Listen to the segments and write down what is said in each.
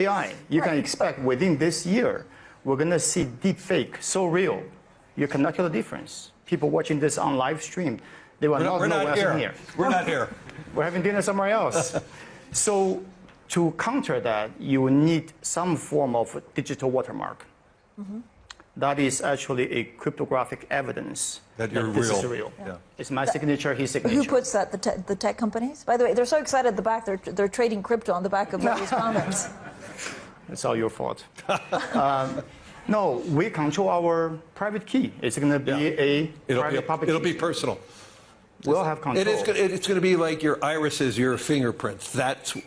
AI, you can expect within this year, we're going to see deep fake so real, you cannot tell the difference. People watching this on live stream, they will not know what's in here. We're not here. We're having dinner somewhere else. So to counter that, you need some form of digital watermark. That is actually a cryptographic evidence that you're this real. is real. Yeah. It's my signature, his signature. Who puts that? The tech companies? By the way, they're so excited at the back. They're trading crypto on the back of all these comments. It's all your fault. No, we control our private key. It's going to be private public key. It'll be personal. We'll have control. It's going to be like your irises, your fingerprints.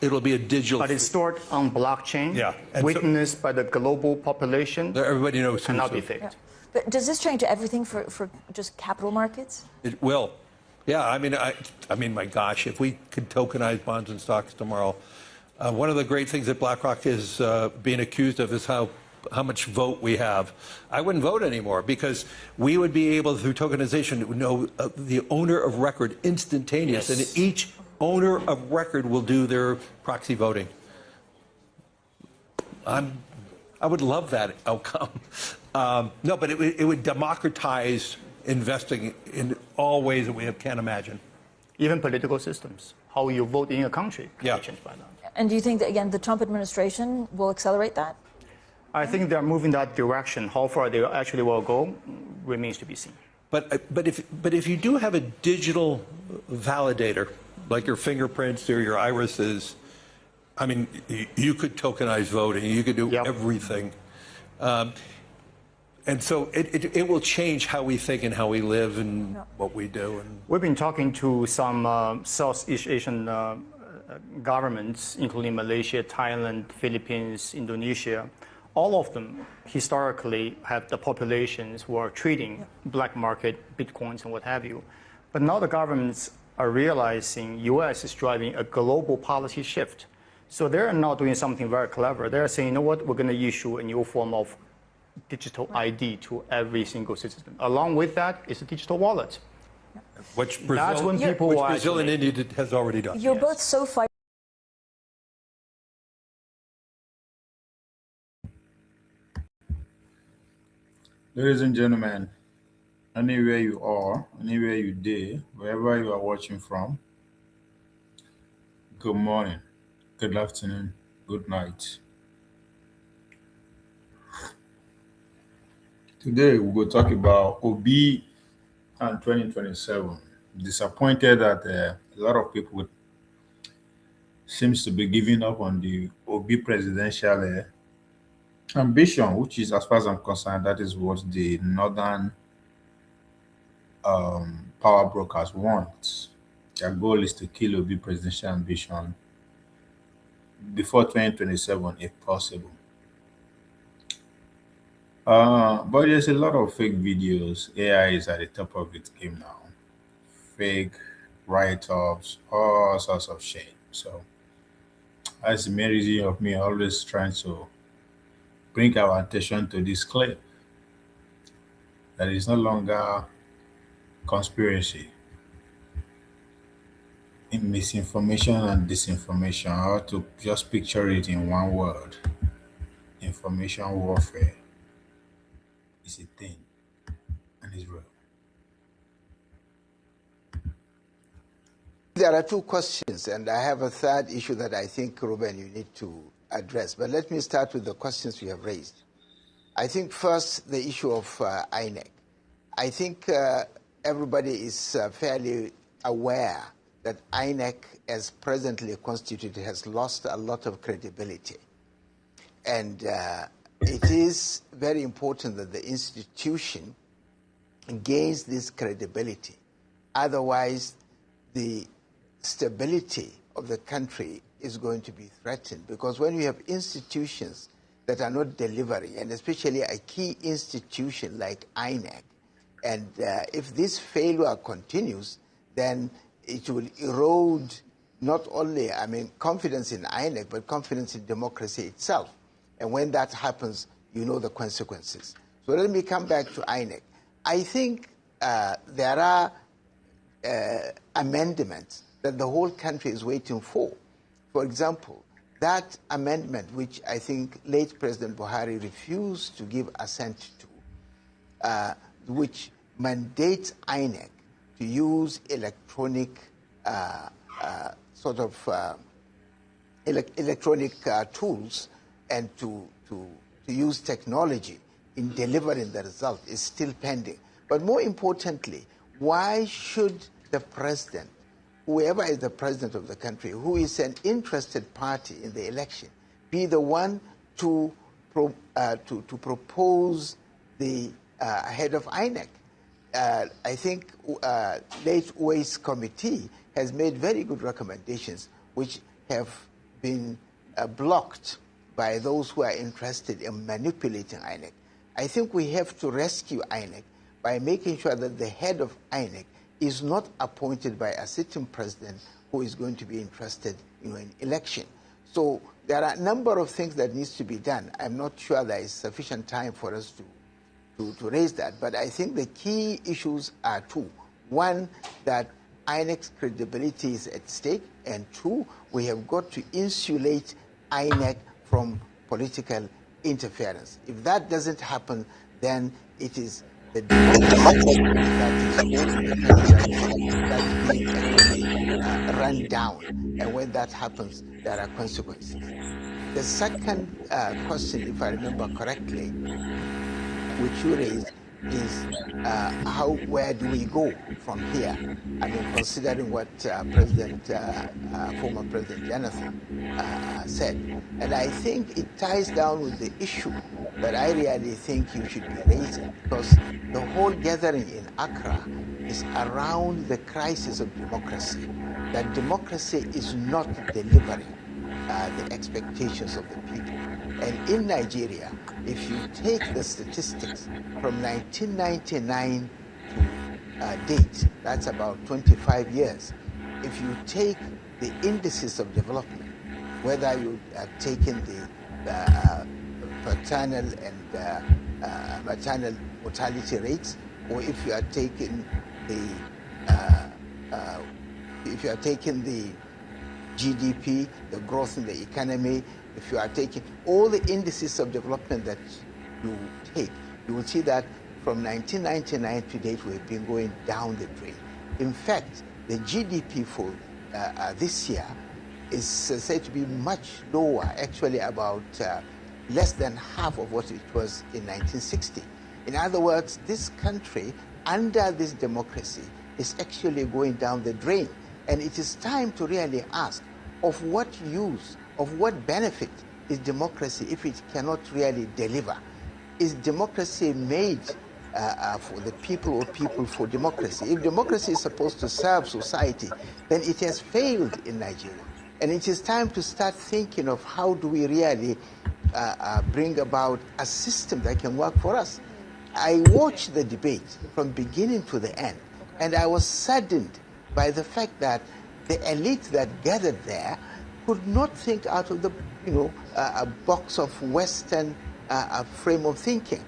It'll be a digital. But it's stored on blockchain, witnessed by the global population. Everybody knows. Cannot be faked. Yeah. But does this change everything for just capital markets? It will. Yeah, I mean, my gosh, if we could tokenize bonds and stocks tomorrow, one of the great things that BlackRock is being accused of is how much vote we have. I wouldn't vote anymore because we would be able, through tokenization, to know the owner of record instantaneous, and each owner of record will do their proxy voting. I would love that outcome. No, but it would democratize investing in all ways that we can't imagine. Even political systems, how you vote in a country can be changed by that. And do you think that, again, the Trump administration will accelerate that? I think they're moving that direction. How far they actually will go remains to be seen. But if you do have a digital validator, like your fingerprints or your irises, I mean, you could tokenize voting. You could do everything. And so it will change how we think and how we live and what we do. And we've been talking to some Southeast Asian governments, including Malaysia, Thailand, Philippines, Indonesia. All of them historically have the populations who are trading black market, bitcoins, and what have you. But now the governments are realizing U.S. is driving a global policy shift. So they're now doing something very clever. They're saying, you know what, we're going to issue a new form of digital ID to every single citizen. Along with that is a digital wallet. Which Brazil and India has already done. You're both so fighting. Ladies and gentlemen, anywhere you are, anywhere you dare, wherever you are watching from, good morning, good afternoon, good night. Today we will talk about Obidient 2027. Disappointed that a lot of people seems to be giving up on the Obi presidential ambition, which is, as far as I'm concerned, that is what the northern power brokers want. Their goal is to kill Obi presidential ambition before 2027, if possible. But there's a lot of fake videos. AI is at the top of its game now. Fake write-ups, all sorts of shit. So that's the main reason of me always trying to bring our attention to this clip. That is no longer conspiracy. In misinformation and disinformation, or to just picture it in one word, information warfare is a thing and is real. There are two questions, and I have a third issue that I think, Ruben, you need to address. But let me start with the questions you have raised. I think first the issue of INEC. I think everybody is fairly aware that INEC, as presently constituted, has lost a lot of credibility. And it is very important that the institution gains this credibility. Otherwise, the stability of the country is going to be threatened, because when you have institutions that are not delivering, and especially a key institution like INEC, and if this failure continues, then it will erode not only, confidence in INEC, but confidence in democracy itself. And when that happens, you know the consequences. So let me come back to INEC. I think there are amendments that the whole country is waiting for. For example, that amendment, which I think late President Buhari refused to give assent to, which mandates INEC to use electronic electronic tools and to use technology in delivering the result is still pending. But more importantly, why should the president, whoever is the president of the country, who is an interested party in the election, be the one to propose the head of INEC? I think late Uwais committee has made very good recommendations, which have been blocked by those who are interested in manipulating INEC. I think we have to rescue INEC by making sure that the head of INEC is not appointed by a sitting president who is going to be interested in election. So there are a number of things that needs to be done. I'm not sure there is sufficient time for us to raise that, but I think the key issues are two. One, that INEC's credibility is at stake, and two, we have got to insulate INEC from political interference. If that doesn't happen, then it is the democracy that is holding the country that's being actually run down. And when that happens, there are consequences. The second question, if I remember correctly, which you raised, is where do we go from here? I mean, considering what former President Jonathan said. And I think it ties down with the issue that I really think you should be raising, because the whole gathering in Accra is around the crisis of democracy, that democracy is not delivering the expectations of the people. And in Nigeria, if you take the statistics from 1999 to date, that's about 25 years. If you take the indices of development, whether you are taking the paternal and maternal mortality rates, or if you are taking the GDP, the growth in the economy, if you are taking all the indices of development that you take, you will see that from 1999 to date, we've been going down the drain. In fact, the GDP for this year is said to be much lower, actually about less than half of what it was in 1960. In other words, this country, under this democracy, is actually going down the drain. And it is time to really ask, of what use, of what benefit is democracy if it cannot really deliver? Is democracy made for the people or people for democracy? If democracy is supposed to serve society, then it has failed in Nigeria. And it is time to start thinking of how do we really bring about a system that can work for us. I watched the debate from beginning to the end, and I was saddened by the fact that the elite that gathered there could not think out of the a box of Western frame of thinking.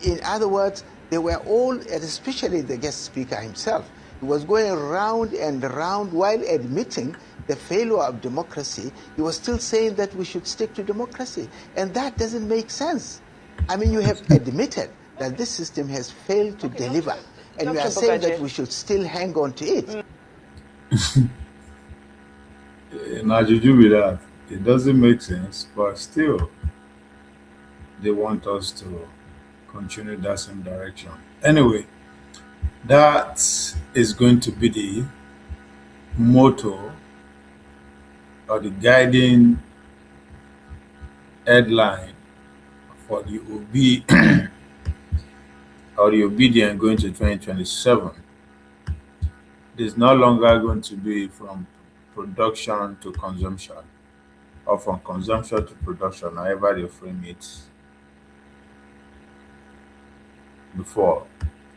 In other words, they were all, and especially the guest speaker himself, he was going round and round while admitting the failure of democracy. He was still saying that we should stick to democracy, and that doesn't make sense. I mean, you have admitted that this system has failed to deliver, and you are saying that we should still hang on to it. Now, Juju, with that, it doesn't make sense, but still, they want us to continue that same direction. Anyway, that is going to be the motto or the guiding headline for the OB or the Obidient going to 2027. It is no longer going to be from production to consumption, or from consumption to production, however they frame it before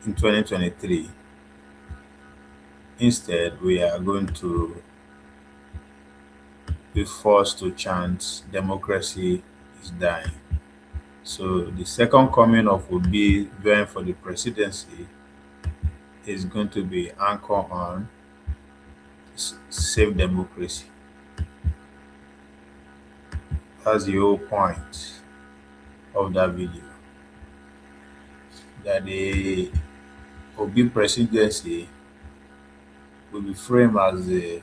in 2023. Instead, we are going to be forced to chant democracy is dying. So the second coming of Obi vying for the presidency is going to be anchored on save democracy. That's the whole point of that video. That the Obi presidency will be framed as the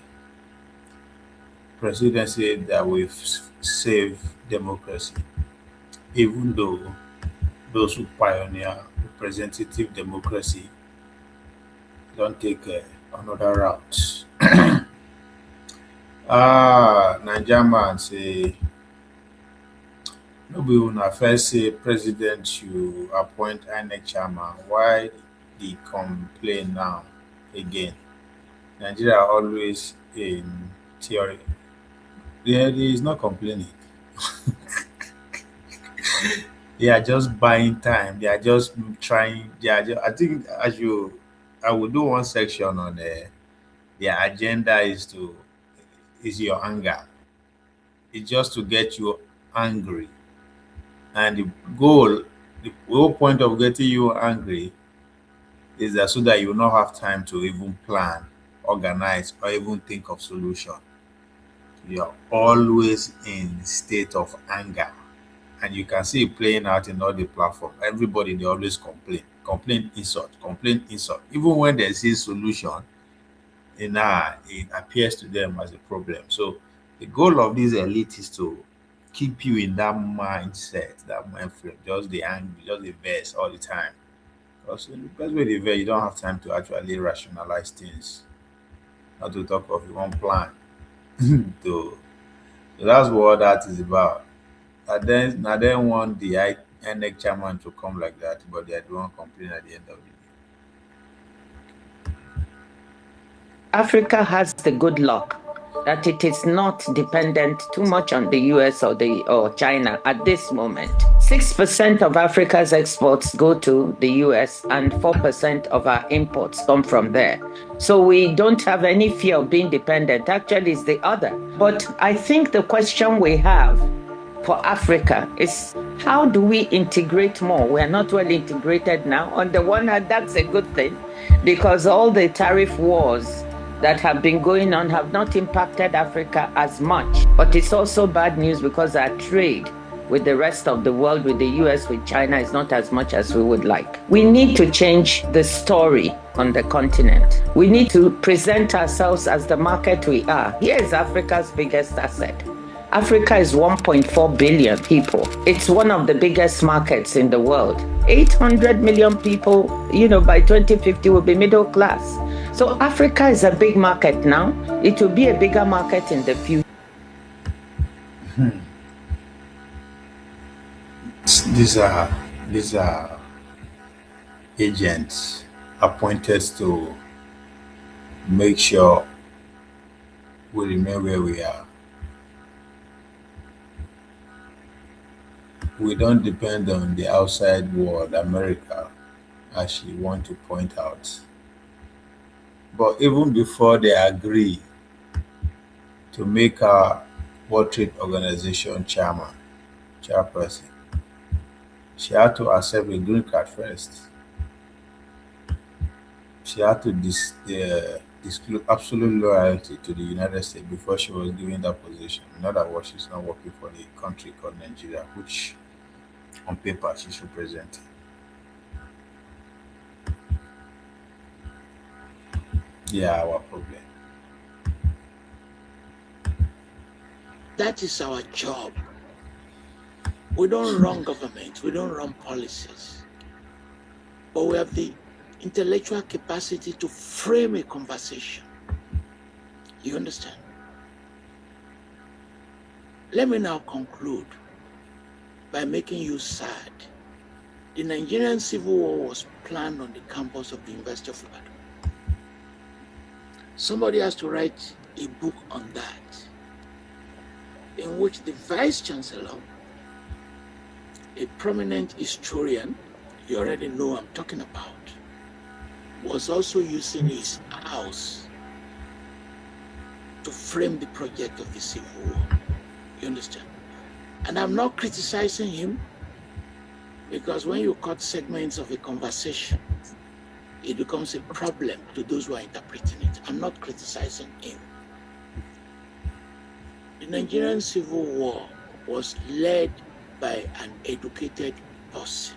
presidency that will save democracy, even though those who pioneer representative democracy don't take another route. Nigerian man say, no be una first say president should appoint INEC chairman. Why the complain now again? Nigeria always in theory. There is not complaining. They are just buying time. They are just trying. They are just, I think I will do one section on their agenda is your anger. It's just to get you angry, and the whole point of getting you angry is that so that you will not have time to even plan, organize, or even think of solution. You're always in state of anger, and you can see it playing out in all the platforms. Everybody they always complain, insult. Even when they see solution, it appears to them as a problem. So the goal of this elite is to keep you in that mindset, that mind frame, just the angry, just the verse all the time. Because in the best way the verse, you don't have time to actually rationalize things. Not to talk of your own plan. So that's what that is about. And then I didn't want the INEC chairman to come like that, but they don't complain at the end of the day. Africa has the good luck that it is not dependent too much on the US or China at this moment. 6% of Africa's exports go to the US and 4% of our imports come from there. So we don't have any fear of being dependent. Actually, it's the other. But I think the question we have for Africa is, how do we integrate more? We're not well integrated now. On the one hand, that's a good thing, because all the tariff wars that have been going on have not impacted Africa as much. But it's also bad news because our trade with the rest of the world, with the US, with China, is not as much as we would like. We need to change the story on the continent. We need to present ourselves as the market we are. Here is Africa's biggest asset. Africa is 1.4 billion people. It's one of the biggest markets in the world. 800 million people, by 2050 will be middle class. So Africa is a big market now. It will be a bigger market in the future. These are agents appointed to make sure we remain where we are. We don't depend on the outside world, America, as you want to point out. But even before they agree to make our World Trade Organization chairperson, she had to accept a green card first. She had to disclose absolute loyalty to the United States before she was given that position. In other words, she's not working for the country called Nigeria, which on paper she's representing. Yeah, our problem. That is our job. We don't run government, we don't run policies, but we have the intellectual capacity to frame a conversation. You understand? Let me now conclude by making you sad. The Nigerian Civil War was planned on the campus of the University of Ibadan. Somebody has to write a book on that, in which the Vice Chancellor, a prominent historian, you already know I'm talking about, was also using his house to frame the project of the Civil War. You understand? And I'm not criticizing him, because when you cut segments of a conversation, it becomes a problem to those who are interpreting it. I'm not criticizing him. The Nigerian Civil War was led by an educated person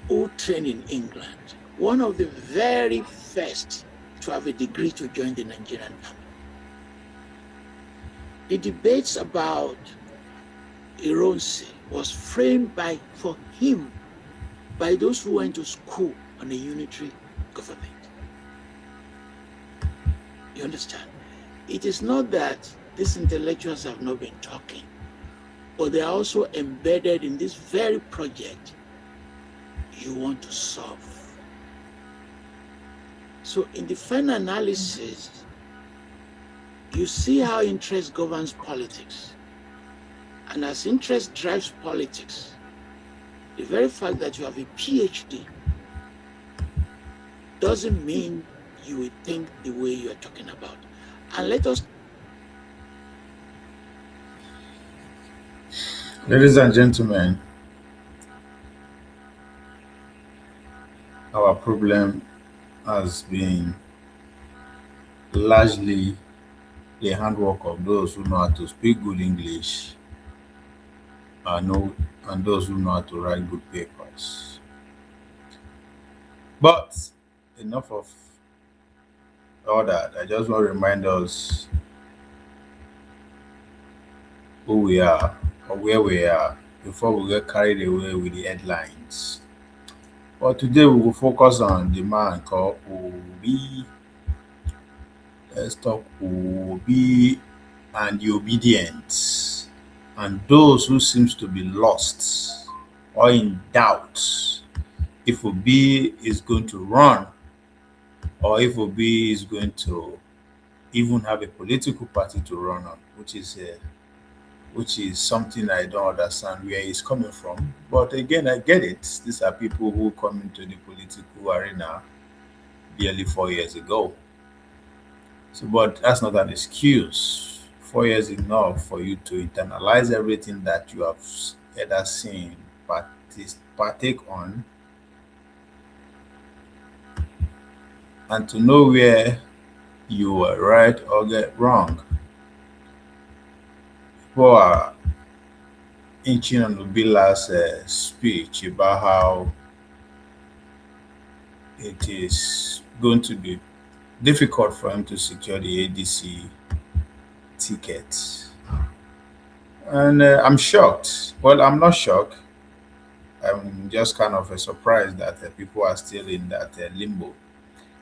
who trained in England, one of the very first to have a degree to join the Nigerian army. The debates about Ironsi was framed for him by those who went to school on a unitary government. You understand? It is not that these intellectuals have not been talking, but they are also embedded in this very project you want to solve. So in the final analysis, you see how interest governs politics. And as interest drives politics, the very fact that you have a PhD doesn't mean you will think the way you are talking about. And let us... Ladies and gentlemen, our problem has been largely the handwork of those who know how to speak good English and those who know how to write good papers. But enough of all that. I just want to remind us who we are or where we are before we get carried away with the headlines. But today we will focus on the man called Obi. Let's talk Obi and the Obidient and those who seems to be lost or in doubt if Obi is going to run or if Obi is going to even have a political party to run on, which is something I don't understand where he's coming from. But again, I get it. These are people who come into the political arena barely 4 years ago. So, but that's not an excuse. 4 years is enough for you to internalize everything that you have either seen, partake on, and to know where you were right or get wrong. People are inching on Obila's speech about how it is going to be difficult for him to secure the ADC ticket. And I'm shocked. Well, I'm not shocked. I'm just kind of surprised that people are still in that limbo.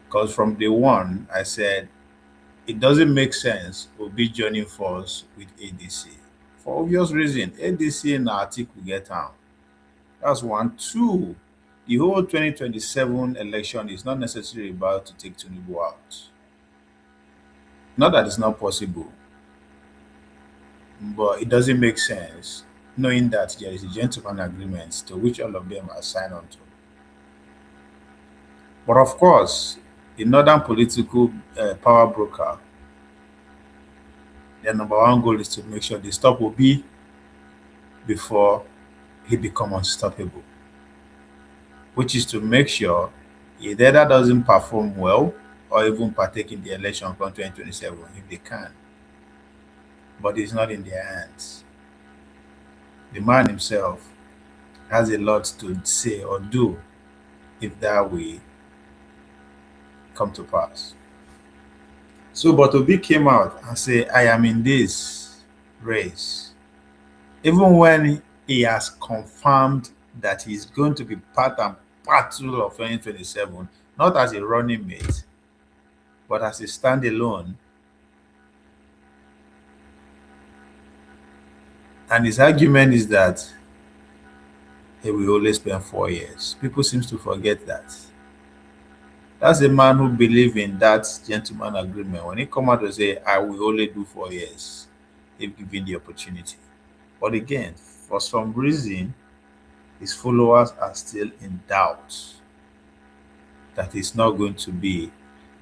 Because from day one, I said it doesn't make sense to be joining force with ADC. For obvious reason, ADC and Arctic will get down. That's one. Two, the whole 2027 election is not necessarily about to take Tinubu out. Not that it's not possible, but it doesn't make sense knowing that there is a gentleman agreement to which all of them are signed on to. But of course, the northern political power broker, their number one goal is to make sure they stop Obi before he become unstoppable, which is to make sure he either doesn't perform well or even partake in the election from 2027 if they can. But it's not in their hands. The man himself has a lot to say or do if that will come to pass. So, but Obi came out and said, I am in this race. Even when he has confirmed that he's going to be part and parcel of 2027, not as a running mate, but as a standalone. And his argument is that he will only spend 4 years. People seem to forget that. That's a man who believes in that gentleman agreement. When he come out to say, I will only do 4 years if given the opportunity. But again, for some reason, his followers are still in doubt that he's not going to be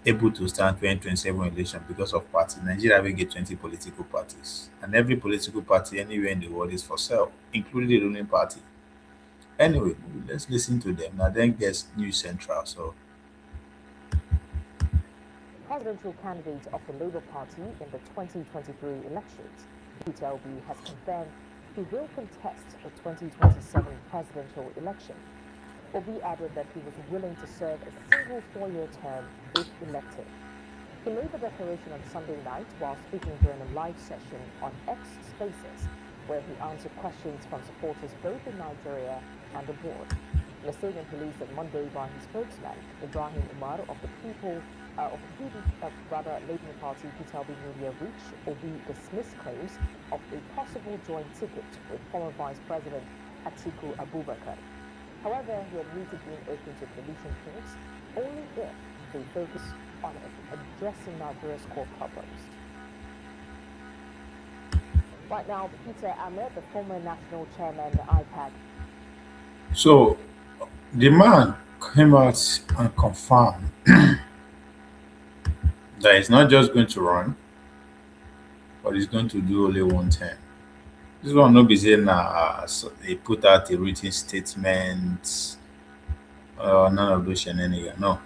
able to stand 2027 election because of party. Nigeria will get 20 political parties. And every political party anywhere in the world is for sale, including the ruling party. Anyway, let's listen to them. Now then gets News Central. So presidential candidate of the Labour Party in the 2023 elections, Peter Obi has confirmed he will contest the 2027 presidential election. Obi added that he was willing to serve a single 4-year term if elected. He made the declaration on Sunday night while speaking during a live session on X Spaces, where he answered questions from supporters both in Nigeria and abroad. In a statement released on Monday by his spokesman, Ibrahim Umar of the Labour Party Peter Obi Media Reach, Obi dismissed claims of a possible joint ticket with former Vice President Atiku Abubakar. However, he admitted being open to coalition talks only if they focus on addressing Nigeria's core problems. Right now, Peter Ahmed, the former national chairman of IPAC. So the man came out and confirmed that he's not just going to run, but he's going to do only one term. This one no be saying so they put out a written statement, none of those shenanigans. No.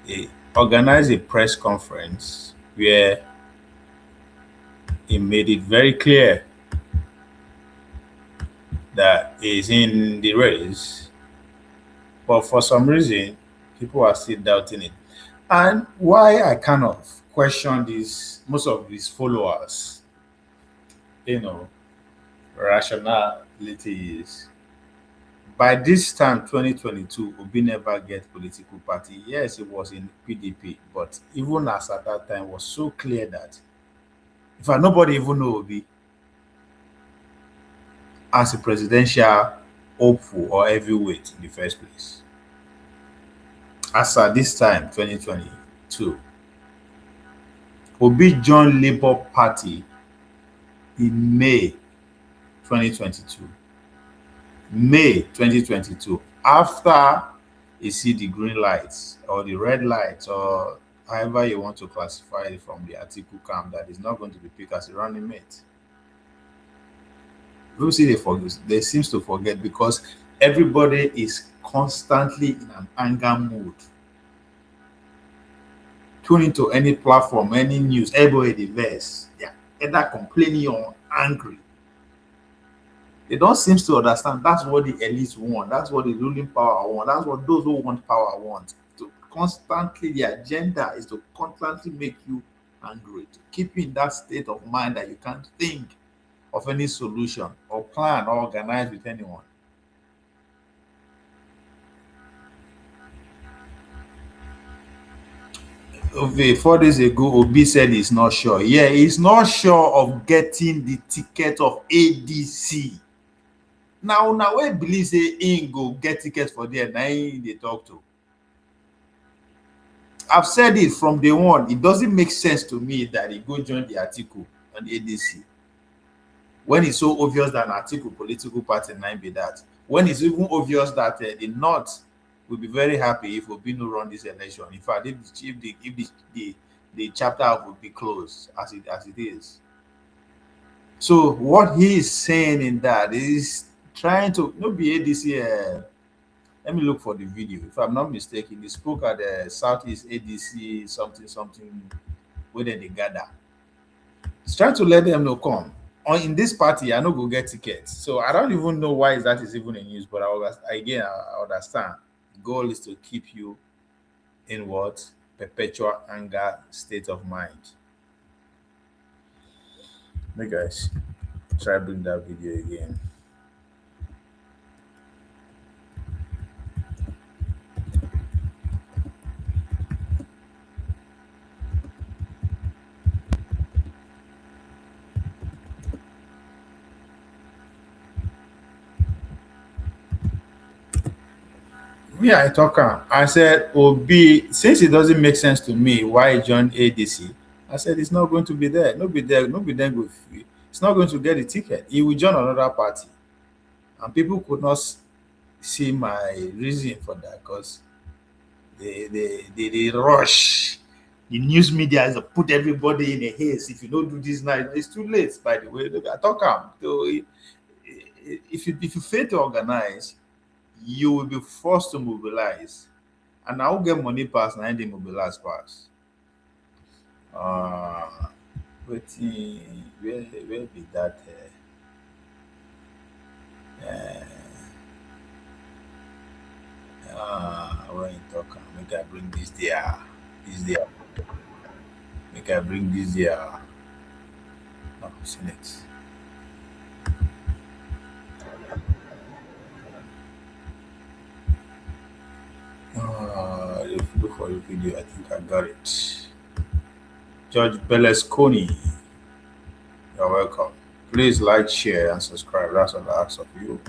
He organized a press conference where he made it very clear that he's in the race, but for some reason, people are still doubting it. And why I kind of question this, most of these followers, rationality is by this time, 2022, Obi never get political party. Yes, it was in PDP, but even as at that time, was so clear that in fact nobody even know Obi as a presidential hopeful or heavyweight in the first place. As at this time, 2022, Obi joined Labour Party in May 2022. May 2022, after you see the green lights or the red lights or however you want to classify it from the Atiku camp that is not going to be picked as a running mate. People see they seems to forget because everybody is constantly in an anger mood. Tune into any platform, any news, everybody diverse. Yeah, either complaining or angry. They don't seem to understand that's what the elites want. That's what the ruling power want. That's what those who want power want. To constantly, the agenda is to constantly make you angry, to keep you in that state of mind that you can't think of any solution or plan or organize with anyone. Okay, 4 days ago, Obi said he's not sure. Yeah, he's not sure of getting the ticket of ADC. Now we believe say he go get tickets for there. Now they talk to. I've said it from day one. It doesn't make sense to me that he go join the article on the ADC when it's so obvious that an article political party nine be that. When it's even obvious that the North will be very happy if Obi no run this election. In fact, if the chapter will be closed as it is. So what he is saying in that is trying to not be ADC. Let me look for the video. If I'm not mistaken, he spoke at the Southeast ADC something where they gather. He's trying to let them know come. In this party, I no go get tickets. So I don't even know why that is even in use, but I understand. The goal is to keep you in what? Perpetual anger state of mind. Hey guys, try bring that video again. Me, I talk I said, Obi, since it doesn't make sense to me why he joined ADC, I said it's not going to be there. No be there go free. It's not going to get the ticket. He will join another party. And people could not see my reason for that because they rush. The news media is to put everybody in a haze. If you don't do this now, it's too late, by the way. Look, I talk so if you fail to organize, you will be forced to mobilize. And I will get money pass and they mobilize pass. Where be that? When you talk, make I bring this there, this there, make I bring this there. No, seen it. If you look for the video, I think I got it. George Berlusconi, you're welcome. Please like, share, and subscribe. That's what I ask of you.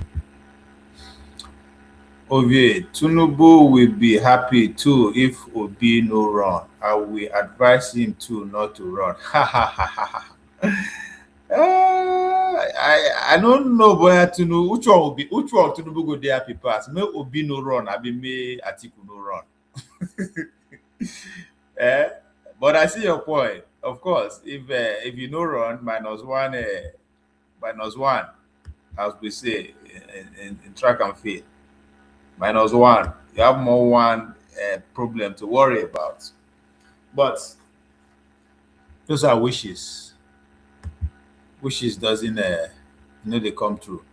Ovie, Tunubu will be happy too if Obi no run. I will advise him too not to run. Ha ha ha ha ha. I don't know where Tunubu which one Tunubu go there happy pass. May Obi no run, I be may Atiku no run. eh? But I see your point. Of course, if you no run, minus one, as we say in track and field. -1. You have more one problem to worry about. But those are wishes. Wishes doesn't they come true.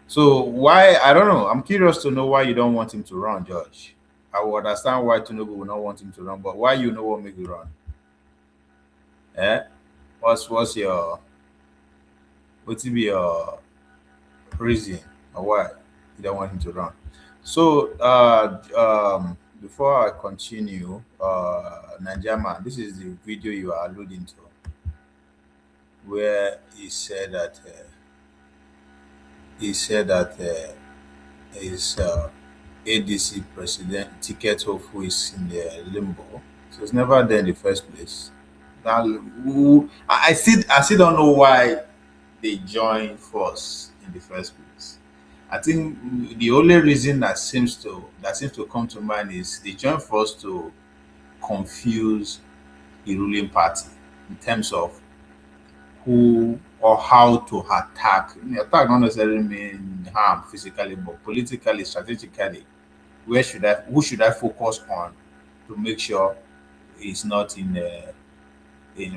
So why, I don't know. I'm curious to know why you don't want him to run, George. I will understand why Tinubu will not want him to run, but why you know what make you run? What's your be your reason or why you don't want him to run? So before I continue, Nigerian, this is the video you are alluding to, where he said that his ADC president ticket hopeful is in the limbo. So it's never there in the first place. Now, I still don't know why they joined force in the first place. I think the only reason that seems to come to mind is they joined force to confuse the ruling party in terms of who or how to attack. Attack not necessarily mean harm physically, but politically, strategically. Who should I focus on to make sure he's not in the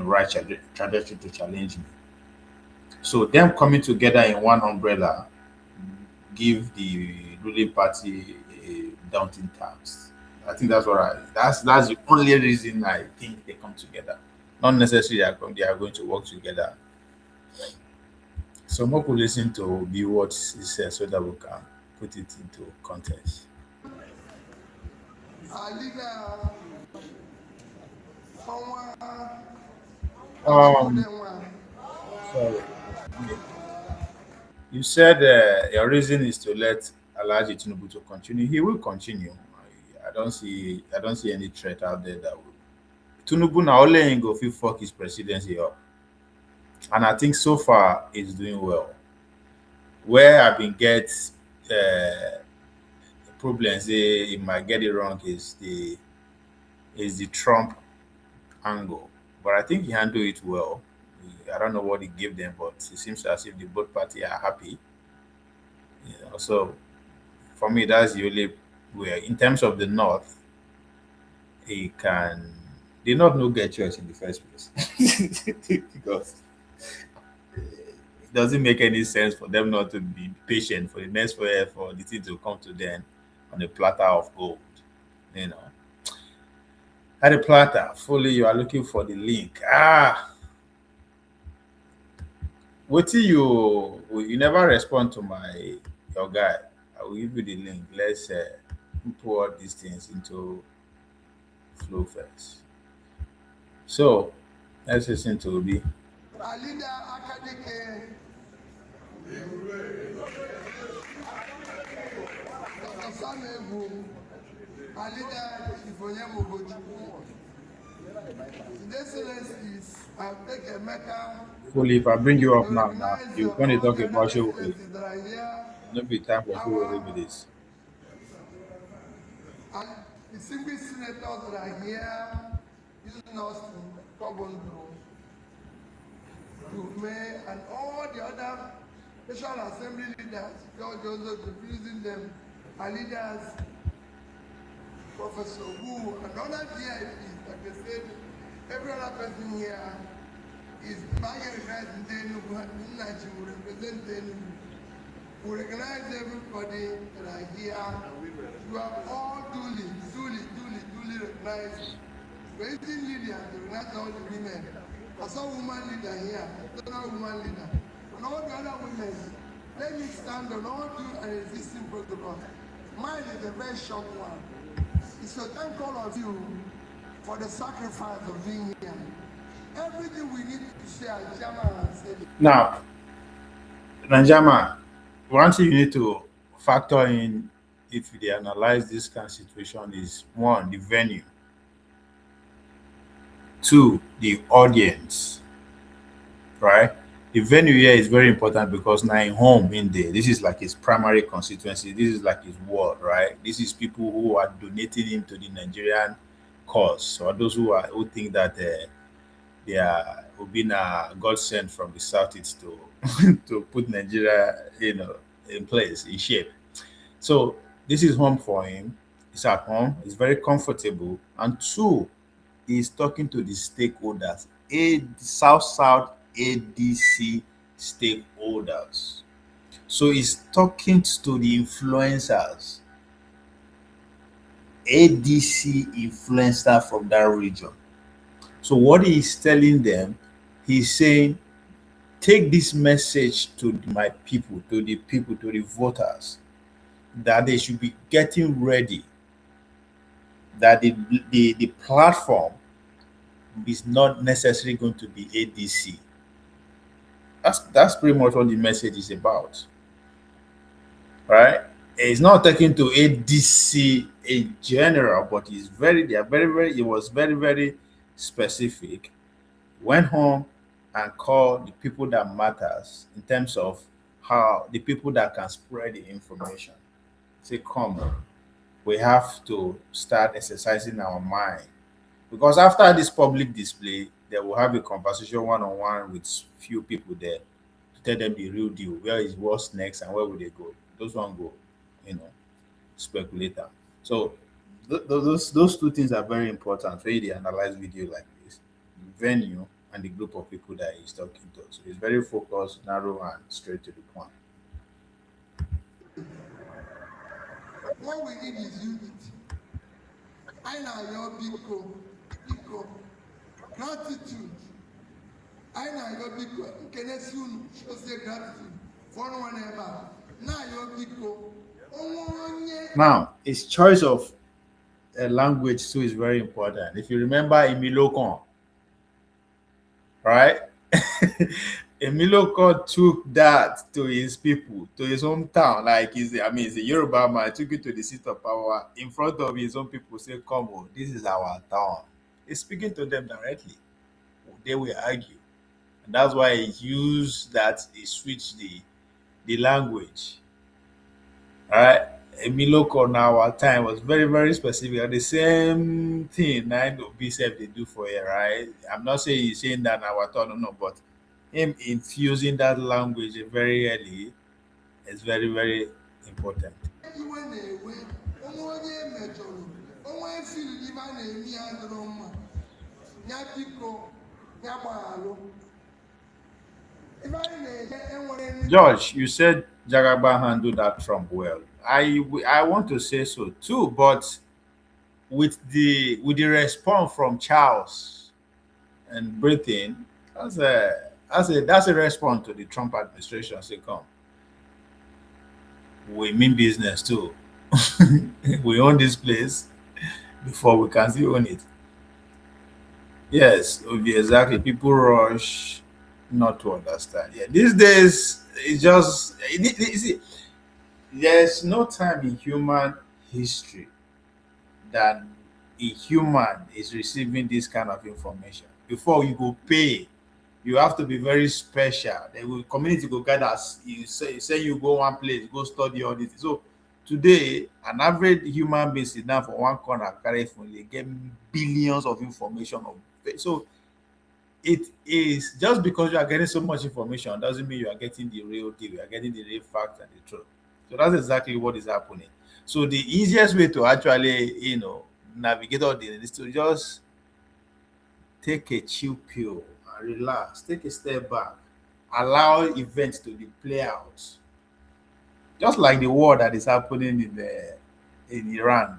right trajectory to challenge me? So them coming together in one umbrella give the ruling party a daunting task. I think that's that's the only reason I think they come together. Not necessarily they are going to work together. So more could listen to be what he says so that we can put it into context. Um, sorry. You said your reason is to let Alhaji Tinubu to continue. He will continue. I don't see any threat out there that will. Tinubu now only ain't go fit fuck his presidency up, and I think so far he's doing well. Where I've been get problems, he might get it wrong is the Trump angle, but I think he handled it well. I don't know what he gave them, but it seems as if the both party are happy. So for me, that's the only way. In terms of the North, the North no get choice in the first place because it doesn't make any sense for them not to be patient for the next 4 years for the thing to come to them on a platter of gold. At a platter, fully you are looking for the link. What you never respond to your guy. I will give you the link. Let's put these things into flow first. So let's listen to Obi. Fully, if I bring you up now, you want to talk about show. No be time for show with this. And the single senators that are here using us to carbon to May and all the other National Assembly leaders, George Joseph, using them, our leaders, Professor Wu, and other DIPs, like I said, every other person here is by recognizing Tenugu, will represent Tenugu. We recognize everybody that are here. You are all duly recognized. Raising leaders, they recognize all the women. I saw a woman leader here, another woman leader. And all the other women, let me stand on all due and existing protocols. Mine is a very short one. It's a thank all of you for the sacrifice of being here. Everything we need to say, as Chairman has said it. Now, Najama, one thing you need to factor in if they analyze this kind of situation is one, the venue, two, the audience, right? The venue here is very important because now in home in there, this is like his primary constituency, this is like his ward, right? This is people who are donating him to the Nigerian cause. So those who think that they are being God sent from the southeast to to put Nigeria, in place, in shape. So this is home for him. He's at home. He's very comfortable. And two, he's talking to the stakeholders, South ADC stakeholders. So he's talking to the influencers, ADC influencer from that region. So what he's telling them, he's saying, take this message to my people, to the voters, that they should be getting ready, that the platform is not necessarily going to be ADC. That's pretty much what the message is about, right? It's not taken to ADC in general, but it was very, very specific. Went home and called the people that matters in terms of how the people that can spread the information. Say, come on, we have to start exercising our mind. Because after this public display, they will have a conversation one-on-one with few people there to tell them the real deal. Where is what's next and where will they go? Those one go, speculator. So those two things are very important when they analyze video like this. The venue and the group of people that he's talking to. So it's very focused, narrow, and straight to the point. What we need is unity. I know your big gratitude. I know your big can soon show say gratitude for no one ever. Now your big Now, his choice of language too is very important. If you remember Emilokon, right? Emilokon took that to his people, to his hometown. Like he's a Yoruba man, took it to the seat of power in front of his own people, say, come on, this is our town. He's speaking to them directly. They will argue. And that's why he used that, he switched the language. Right? Emiloko now our time was very, very specific. And the same thing nine BCF they do for you, right? I'm not saying he's saying that our turn, no, but him infusing that language very early is very, very important. George, you said Jagaba handled that Trump well. I want to say so too, but with the response from Charles and Britain, that's a response to the Trump administration. Say, come, we mean business too. We own this place before we can still own it. Yes, exactly. People rush not to understand. Yeah, these days it's just you see, there's no time in human history that a human is receiving this kind of information. Before you go pay, you have to be very special. The community go gather. You say you go one place, go study all this. So today, an average human being sit down for one corner, carry phone, they get billions of information. So it is just because you are getting so much information doesn't mean you are getting the real deal. You are getting the real fact and the truth. So that's exactly what is happening. So the easiest way to actually, navigate all this is to just take a chill pill relax, take a step back, allow events to be play out. Just like the war that is happening in Iran.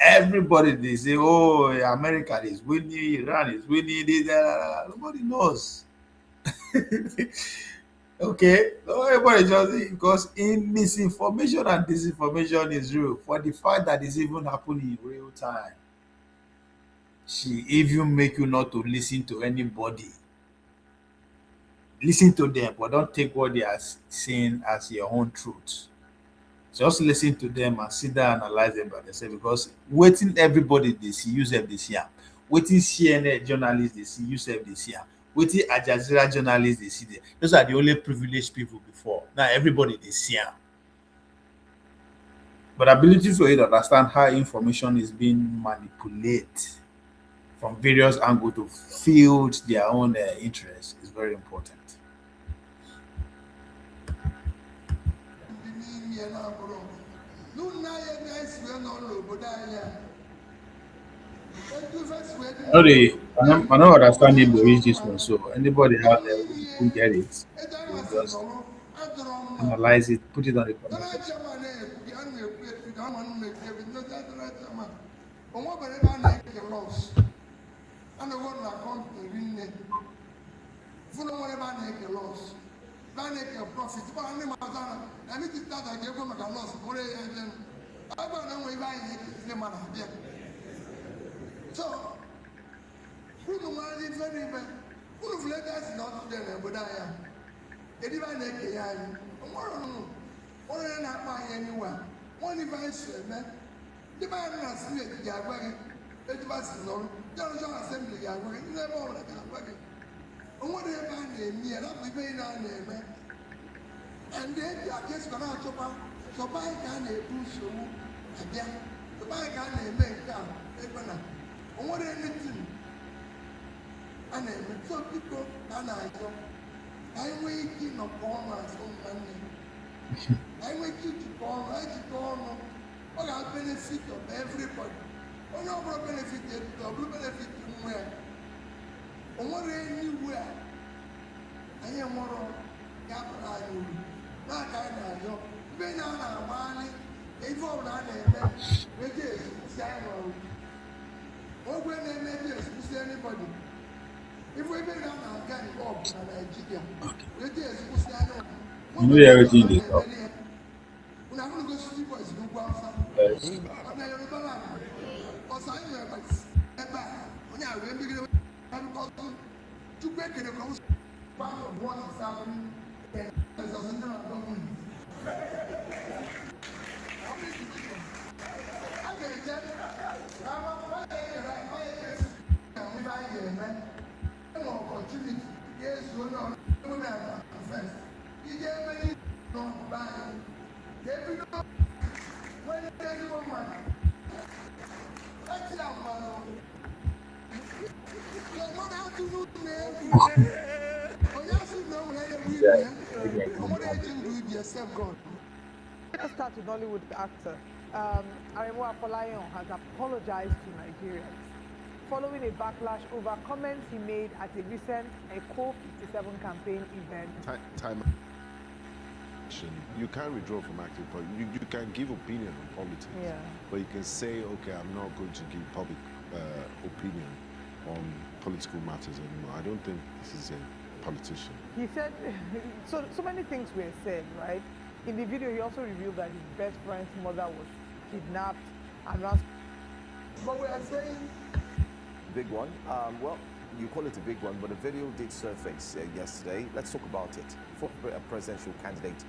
Everybody they say, oh, America is winning, Iran is winning, this, that. Nobody knows. Okay, so everybody just because in misinformation and disinformation is real. For the fact that it's even happening in real time, she even make you not to listen to anybody. Listen to them, but don't take what they are saying as your own truth. Just listen to them and sit down and analyze them by themselves because waiting everybody they see, use them this year. Waiting CNN journalists they see, use them this year. Waiting Al Jazeera journalists they see them. Those are the only privileged people before. Now everybody they see them. But ability for you to understand how information is being manipulated from various angles to field their own interests is very important. I don't understand Igbo reach this one, so anybody out there who get it, will just analyze it, put it on the comment section. So, who the one is very bad? Who the letters not there, but I am. Anyone make a yarn. One and not buy anywhere. One device, man. The man has seen it, they are working. It was no. John Assembly, they are working. Never all that are working. And what they find in me, and I'm paying on them, man. And then they are just going to chop out. So buy can they do so again? The buy can they make down. And what anything? And then so people and I'm waiting upon us on Monday. I'm waiting to call, all our benefit of everybody. All our benefit of benefit where? And what anywhere? I am more of Capra. Not kind of job. Been on our money. Involved on them. Which is Samuel. Or when they make this, you see anybody. If we been on our gun involved in Nigeria, which is Samuel. You know everything they talk. When I'm going to go see boys, you go outside. Yes. I'm not going to go out. Or sign your advice. When I remember to break the close, part of what is happening, and there's a center of government. Let's start with Hollywood actor. Aremo Afolayan has apologized to Nigerians following a backlash over comments he made at a recent Eco 57 campaign event. You can't withdraw from active politics. You can give opinion on politics, but you can say, okay, I'm not going to give public opinion on political matters anymore. I don't think this is a politician. He said, so many things were said, right? In the video, he also revealed that his best friend's mother was kidnapped and ransom. But we are saying... Big one. Well, you call it a big one, but a video did surface yesterday. Let's talk about it. Former presidential candidate,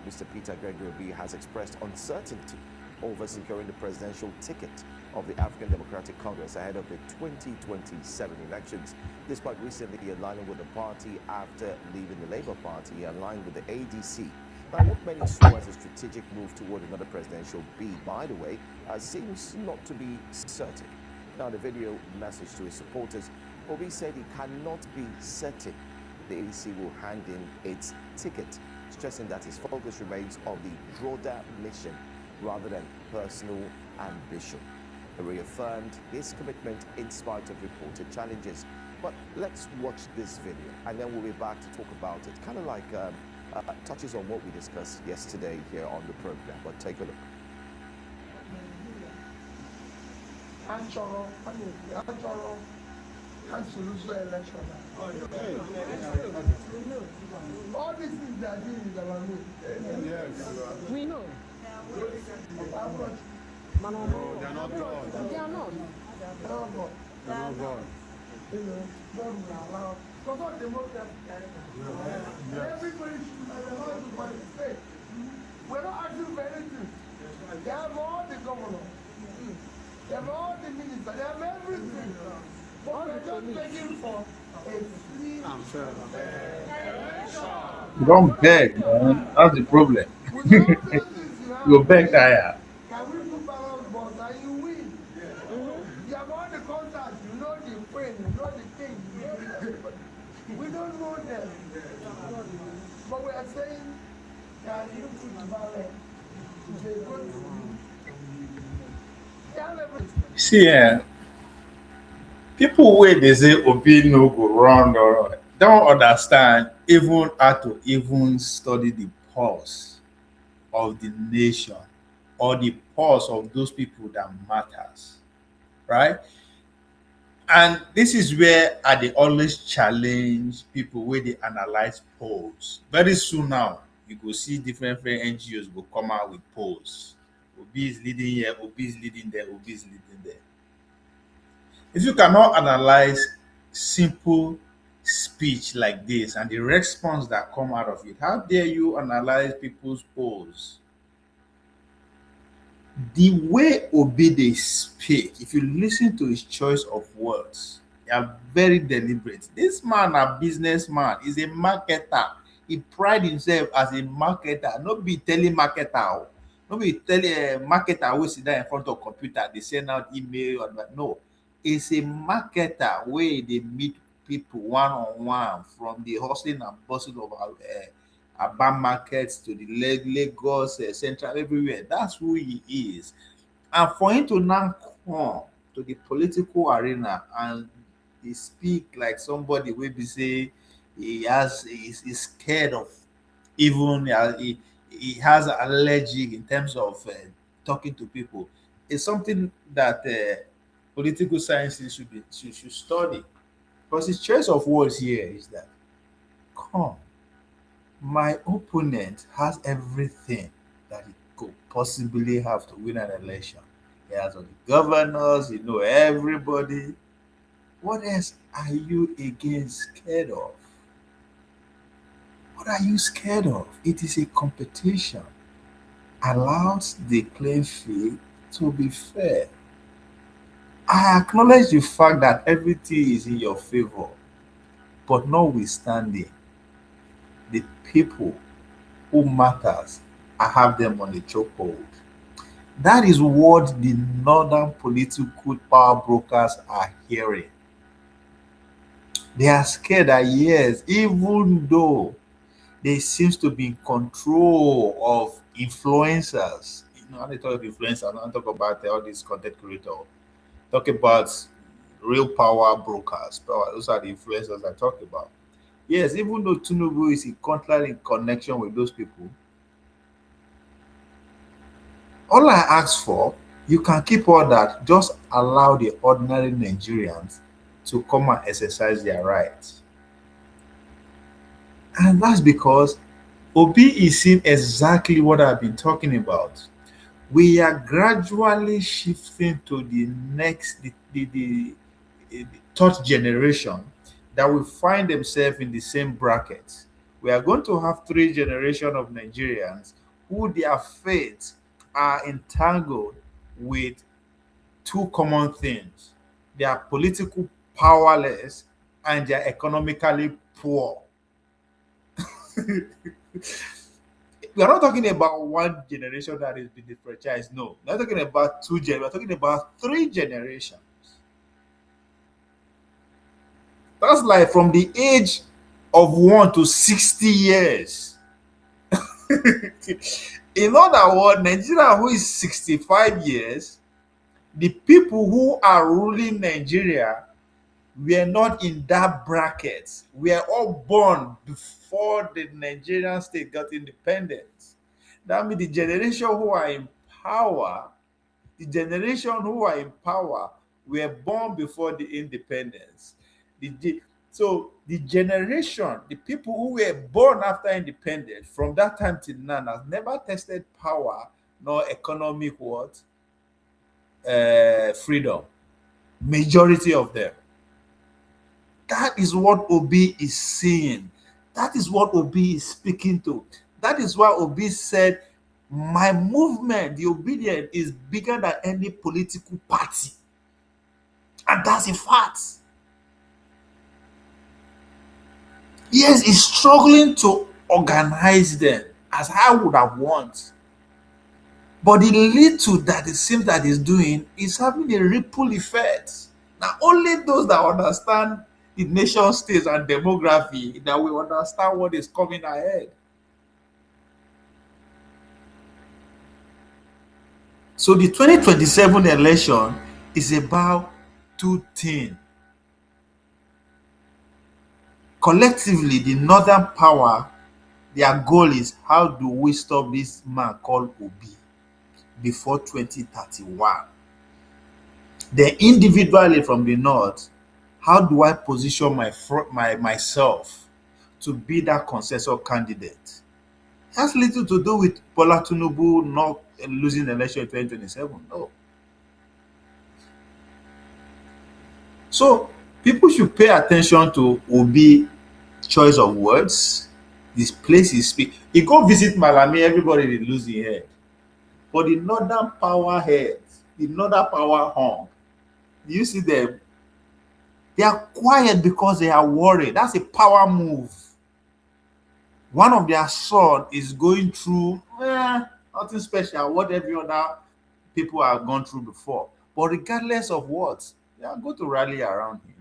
Mr. Peter Gregory Obi, has expressed uncertainty over securing the presidential ticket of the African Democratic Congress ahead of the 2027 elections, despite recently aligning with the party after leaving the Labour Party, aligned with the ADC. Now, what many saw as a strategic move toward another presidential bid, by the way, seems not to be certain. Now, the video message to his supporters, Obi said he cannot be certain the ADC will hand in its ticket, stressing that his focus remains on the broader mission rather than personal ambition. He reaffirmed his commitment in spite of reported challenges. But let's watch this video, and then we'll be back to talk about it. Kind of like touches on what we discussed yesterday here on the program. But take a look. All these things they are doing is our me. Yes. We know. No, they're not God. They are not. They are not God. They're not God. You know, God will allow. Because what they want them everybody should be allowed to participate. We're not asking for anything. They have all the governor. They have all the ministers. They have everything. But we're just begging for a free You don't beg, man. That's the problem. You beg tire. Can we do balance board and you win? You have all the contacts, you know the queen, you know the king, you know everybody. We don't know them. But we are saying, can you put the balance? They go to See, people where they say Obi no go wrong or don't understand even how to even study the pulse of the nation or the pulse of those people that matters, right? And this is where I they always challenge people where they analyze polls. Very soon now, you go see different NGOs go come out with polls. Obi is leading here, Obi is leading there, Obi is leading there. If you cannot analyze simple speech like this and the response that come out of it, how dare you analyze people's polls? The way Obi they speak, if you listen to his choice of words, they are very deliberate. This man, a businessman, is a marketer. He pride himself as a marketer, not be telemarketer. Not be marketer who sit there in front of computer, they send out email, but no. It's a marketer where they meet people one-on-one from the hustling and bustle of Aba markets to the Lagos, Central, everywhere. That's who he is. And for him to now come to the political arena and he speak like somebody will be say he's scared of even he has allergic in terms of talking to people. It's something that political sciences should study. Because his choice of words here is that come. My opponent has everything that he could possibly have to win an election. He has all the governors, you know everybody. What else are you again scared of? What are you scared of? It is a competition. Allows the playing field to be fair. I acknowledge the fact that everything is in your favor, but notwithstanding, the people who matters, I have them on the chokehold. That is what the northern political power brokers are hearing. They are scared that yes, even though they seems to be in control of influencers. You know, when they talk about influencers, I don't talk about all these content creators. Talk about real power brokers. Those are the influencers I talk about. Yes, even though Tinubu is in contrary connection with those people, all I ask for, you can keep all that. Just allow the ordinary Nigerians to come and exercise their rights. And that's because Obi is seeing exactly what I've been talking about. We are gradually shifting to the next, the third generation that will find themselves in the same bracket. We are going to have three generations of Nigerians who their fates are entangled with two common things. They are political powerless and they are economically poor. We are not talking about one generation that has been disfranchised. No, we're not talking about two generations. We're talking about three generations. That's like from the age of 1 to 60 years. In other words, Nigeria, who is 65 years, the people who are ruling Nigeria we are not in that bracket. We are all born before the Nigerian state got independence. That means the generation who are in power, were born before the independence. So the generation, the people who were born after independence, from that time till now, has never tested power nor economic what freedom. Majority of them. That is what Obi is saying. That is what Obi is speaking to. That is why Obi said, my movement, the Obidient, is bigger than any political party. And that's a fact. Yes, he's struggling to organize them as I would have wanted. But the little that it seems that he's doing is having a ripple effect. Now, only those that understand the nation states and demography that will understand what is coming ahead. So the 2027 election is about two things. Collectively, the northern power, their goal is, how do we stop this man called Obi before 2031? Then individually from the north, how do I position myself to be that consensus candidate? It has little to do with Bola Tinubu not losing the election in 2027. No. So people should pay attention to Obi choice of words. This place is speak. You go visit Malami, everybody is losing head. But the northern power heads, the northern power hung. Do you see them? They are quiet because they are worried. That's a power move. One of their son is going through nothing special, what every other people have gone through before. But regardless of what, they are going to rally around him.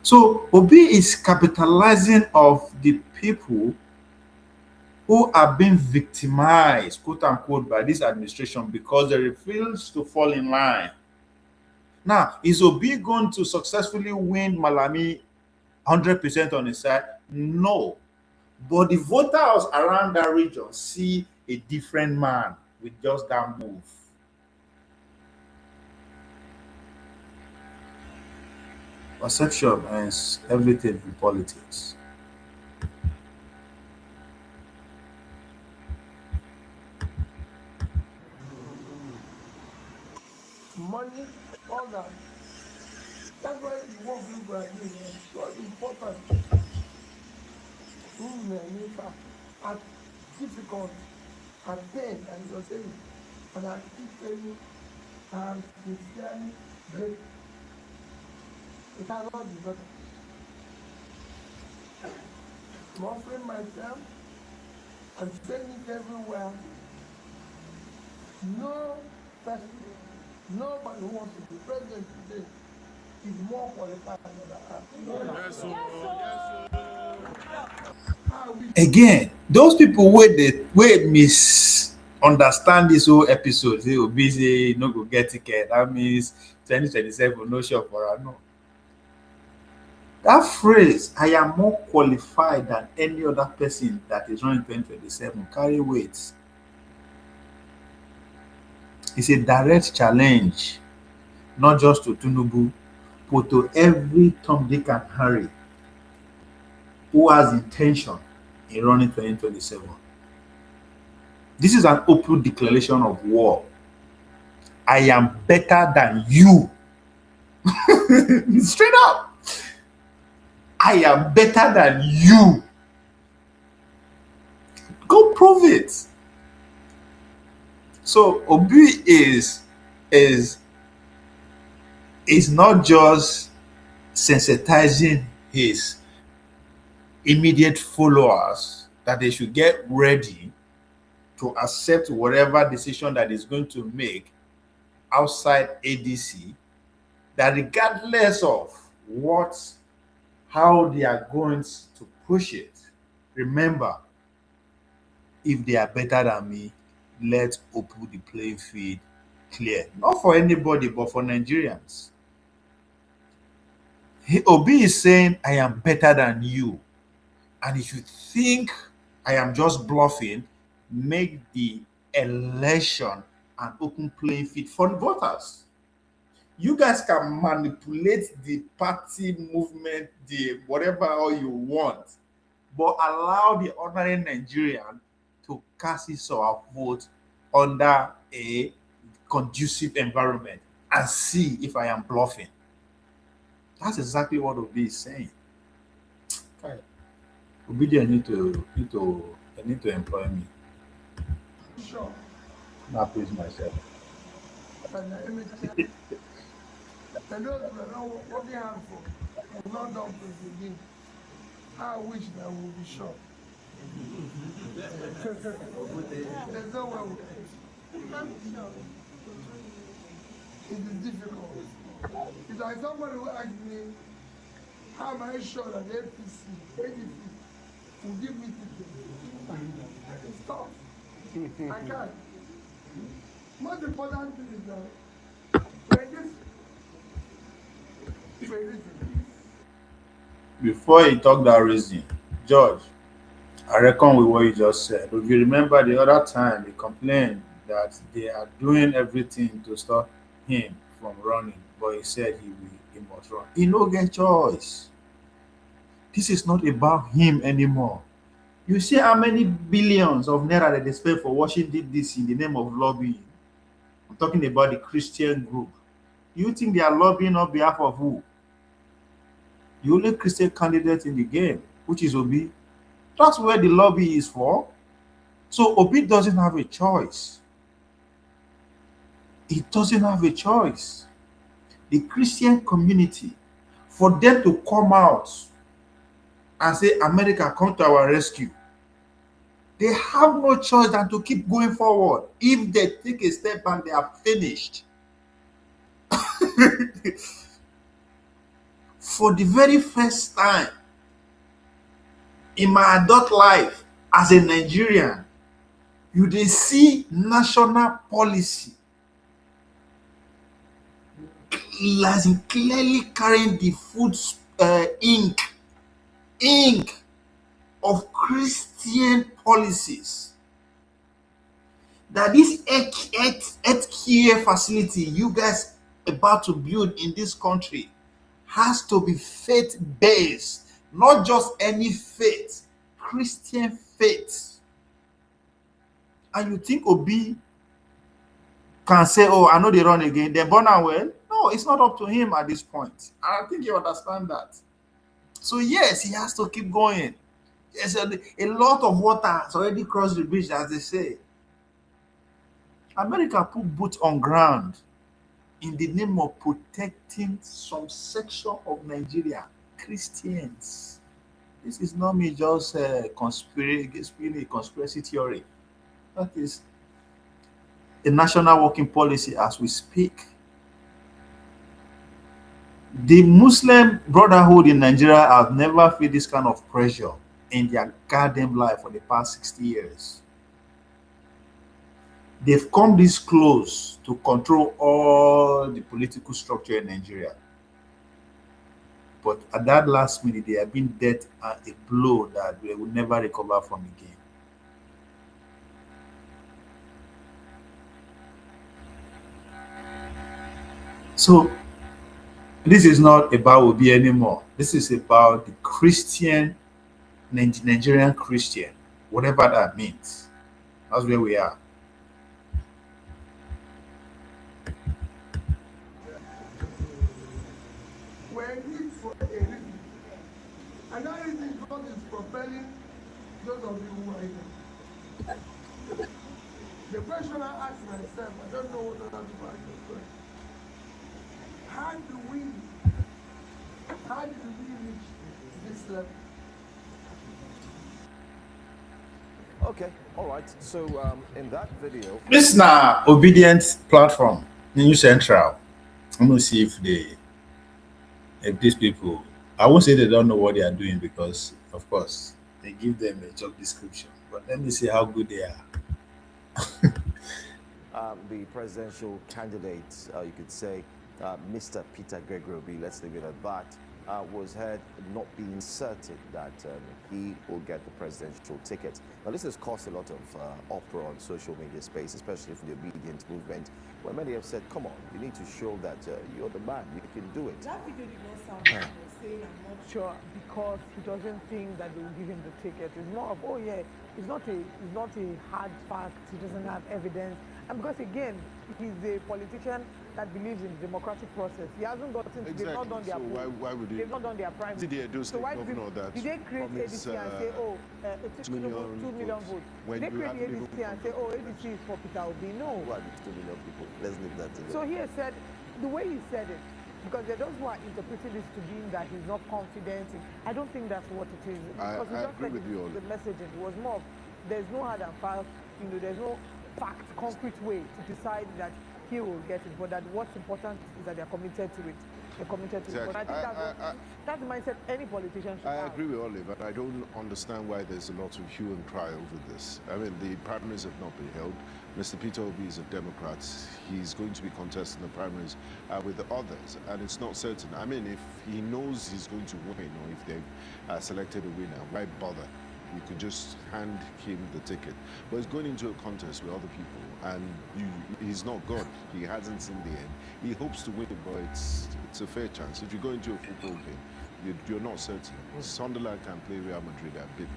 So Obi is capitalizing of the people who are being victimized, quote unquote, by this administration because they refuse to fall in line. Now, is Obi going to successfully win Malami 100% on his side? No. But the voters around that region see a different man with just that move. Perception is everything in politics. Money, all that. That's why the work people are doing is so important. As difficult, as pain, and you're saying, and I keep telling you, I'm sincerely grateful. It has not been better. I'm offering myself and saying it everywhere. No person, nobody who wants to be president today is more qualified than I. Again, those people where misunderstand this whole episode, they will be say no go get ticket. That means 2027 no sure for her. No. That phrase, I am more qualified than any other person that is running 2027, carry weight. It's a direct challenge, not just to Tinubu, but to every Tom, Dick, and Harry who has intention in running 2027. This is an open declaration of war. I am better than you. Straight up. I am better than you. Go prove it. So Obi is not just sensitizing his immediate followers that they should get ready to accept whatever decision that is going to make outside ADC, that regardless of how they are going to push it, remember, if they are better than me, let's open the playing field clear. Not for anybody, but for Nigerians. Obi is saying, I am better than you. And if you think I am just bluffing, make the election an open playing field for voters. You guys can manipulate the party movement, the whatever all you want, but allow the ordinary Nigerian to cast his or her vote under a conducive environment and see if I am bluffing. That's exactly what Obi is saying. Okay. Obidient need to employ me. Sure. Not please myself. And those who are not working hard for will not done this again. I wish that we will be sure. There's no way we can. It is difficult. It's like somebody who asked me, how am I sure that ADC will give me tickets? It's tough. I can't. Most important thing is that Before you talk that reason, George, I reckon with what you just said. If you remember the other time, they complained that they are doing everything to stop him from running, but he said he must run. He no get choice. This is not about him anymore. You see how many billions of naira that they spend for Washington DC in the name of lobbying. I'm talking about the Christian group. You think they are lobbying on behalf of who? The only Christian candidate in the game, which is Obi. That's where the lobby is for. So Obi doesn't have a choice. He doesn't have a choice. The Christian community, for them to come out and say, America, come to our rescue, they have no choice than to keep going forward. If they take a step back, they are finished. For the very first time in my adult life as a Nigerian, you dey see national policy as in clearly carrying the food ink of Christian policies. That this health care facility you guys about to build in this country has to be faith-based, not just any faith, Christian faith. And you think Obi can say, oh, I know they run again, they're born and well? No, it's not up to him at this point. And I think you understand that. So yes, he has to keep going. There's a lot of water has already crossed the bridge, as they say. America put boots on ground in the name of protecting some section of Nigeria, Christians. This is not me just conspiracy theory. That is a national working policy as we speak. The Muslim Brotherhood in Nigeria have never felt this kind of pressure in their goddamn life for the past 60 years. They've come this close to control all the political structure in Nigeria. But at that last minute, they have been dealt a blow that they will never recover from again. So, this is not about Obi anymore. This is about the Christian, Nigerian Christian, whatever that means. That's where we are. We're in it for a reason. And that reason is what is propelling those of you who are here. The question I ask myself, I don't know what to ask question. How do we reach this level? Okay, all right. So in that video, This is now Obidient platform, New Central. I'm gonna see if these people, I won't say they don't know what they are doing because, of course, they give them a job description. But let me see how good they are. the presidential candidate, you could say, Mr. Peter Gregory Obi, let's leave it at that, was heard not being certain that he will get the presidential ticket. Now, this has caused a lot of uproar on social media space, especially for the Obidient movement, where many have said, come on, you need to show that you're the man, you can do it. That video did not sound like he was saying, I'm not sure, because he doesn't think that they will give him the ticket. It's more of, oh yeah, it's not a hard fact, he doesn't have evidence. And because again, he's a politician that believes in the democratic process. He hasn't gotten, Exactly. they've not done their why would they've not done their primary. Did they do So why did they create ADC and say, oh, it's 2 million votes? They create ADC and say, oh, ADC is for Peter Obi. No. Why 2 million people? Let's leave that to them. So he has said, the way he said it, because there are those who are interpreting this to mean that he's not confident. I don't think that's what it is. Because I agree with you, the messaging was more of, there's no hard and fast, there's no fact, concrete way to decide that he will get it, but that what's important is that they're committed to it. They're committed to it. But I think that's the mindset any politician should have. I agree with Olive, and I don't understand why there's a lot of hue and cry over this. I mean, the primaries have not been held. Mr. Peter Obi is a Democrat. He's going to be contesting the primaries with the others, and it's not certain. I mean, if he knows he's going to win, or if they've selected a winner, why bother? You could just hand him the ticket. But he's going into a contest with other people, and he's not God. He hasn't seen the end. He hopes to win, but it's a fair chance. If you go into a football game, you're not certain. Sunderland can play Real Madrid and beat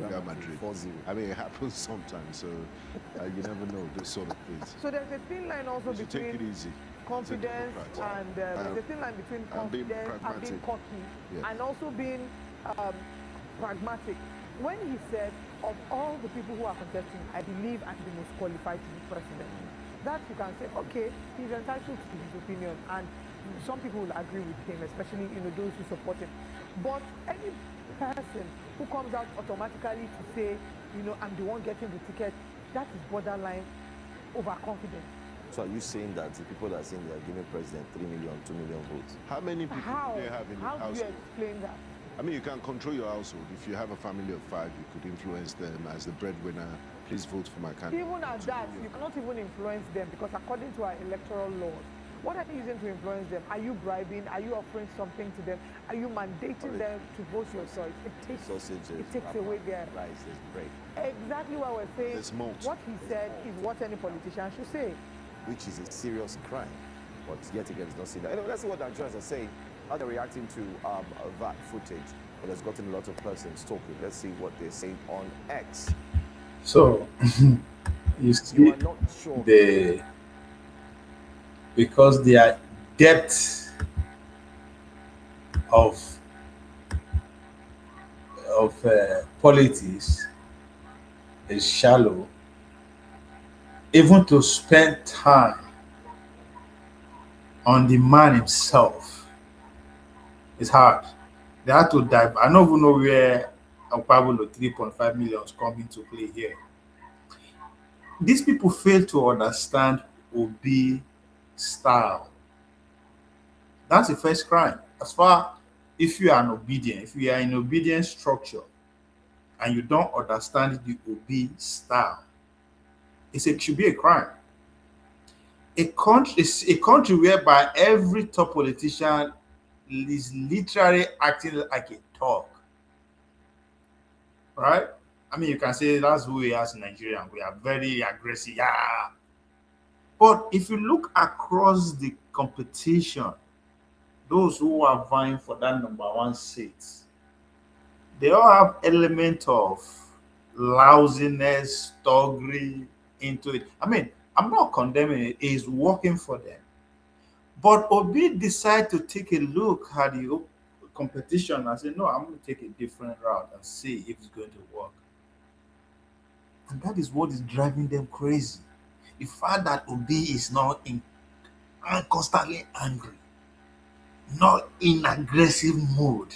Real Madrid. 4-0. I mean, it happens sometimes, so you never know this sort of things. So there's a thin line also So between take it easy. confidence and there's a thin line between confidence and being cocky, Yes. and also being pragmatic. When he said, of all the people who are contesting, I believe I'm the most qualified to be president, that you can say, okay, he's entitled to his opinion, and some people will agree with him, especially those who support him. But any person who comes out automatically to say, I'm the one getting the ticket, that is borderline overconfidence. So are you saying that the people that are saying they are giving president 3 million, 2 million votes? How many people do they have in the How do you household? explain that? I mean, you can control your household. If you have a family of 5, you could influence them as the breadwinner. Please vote for my candidate. Even at that, you cannot even influence them, because according to our electoral laws, what are you using to influence them? Are you bribing? Are you offering something to them? Are you mandating them to vote your choice? It takes away their rice, bread. Exactly what we're saying. What he said is what any politician should say. Which is a serious crime. But yet again, it's not seen that. Anyway, let's see what Nigerians are saying. How they're reacting to that footage. It has gotten a lot of persons talking. Let's see what they're saying on X. So, you see, you are not sure. Because their depth of politics is shallow, even to spend time on the man himself is hard. They had to dive. I don't even know where a Pablo 3.5 million is coming to play here. These people fail to understand Obi style. That's the first crime. As far if you are if you are in obedient structure and you don't understand the Obi style, it should be a crime. A country whereby every top politician is literally acting like a dog, right? I mean, you can say that's who we are as Nigerians. We are very aggressive, yeah. But if you look across the competition, those who are vying for that #1 seat, they all have element of lousiness, thuggery into it. I mean, I'm not condemning it. It's working for them. But Obi decided to take a look at the competition and say, no, I'm going to take a different route and see if it's going to work. And that is what is driving them crazy. The fact that Obi is not constantly angry, not in aggressive mood,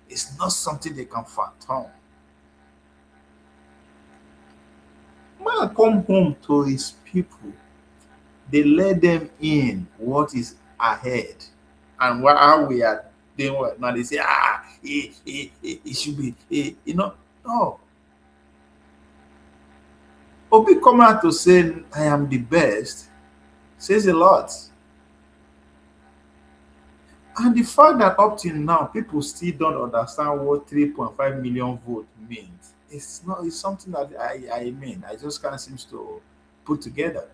is not something they can fathom. When I come home to his people, they let them in what is ahead and how we are doing what. Now they say, it should be, no. Obi coming out to say I am the best says a lot. And the fact that up till now people still don't understand what 3.5 million vote means, it's something that I just can't seem to put together.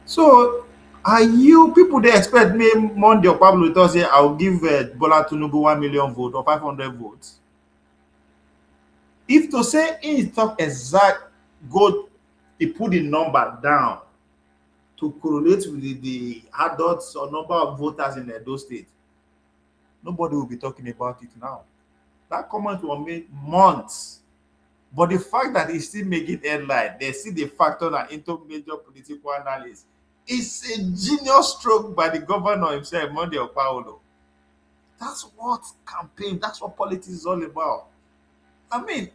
So are you people they expect me Monday or Pablo to say I'll give Bola Tinubu 1 million vote or 500 votes? If to say in talk exact go he put the number down to correlate with the adults or number of voters in Edo State, nobody will be talking about it now. That comment was made months. But the fact that he's still making headline, they see the factor that into major political analysis. It's a genius stroke by the governor himself, Monday Paulo. That's what campaign, that's what politics is all about. I mean,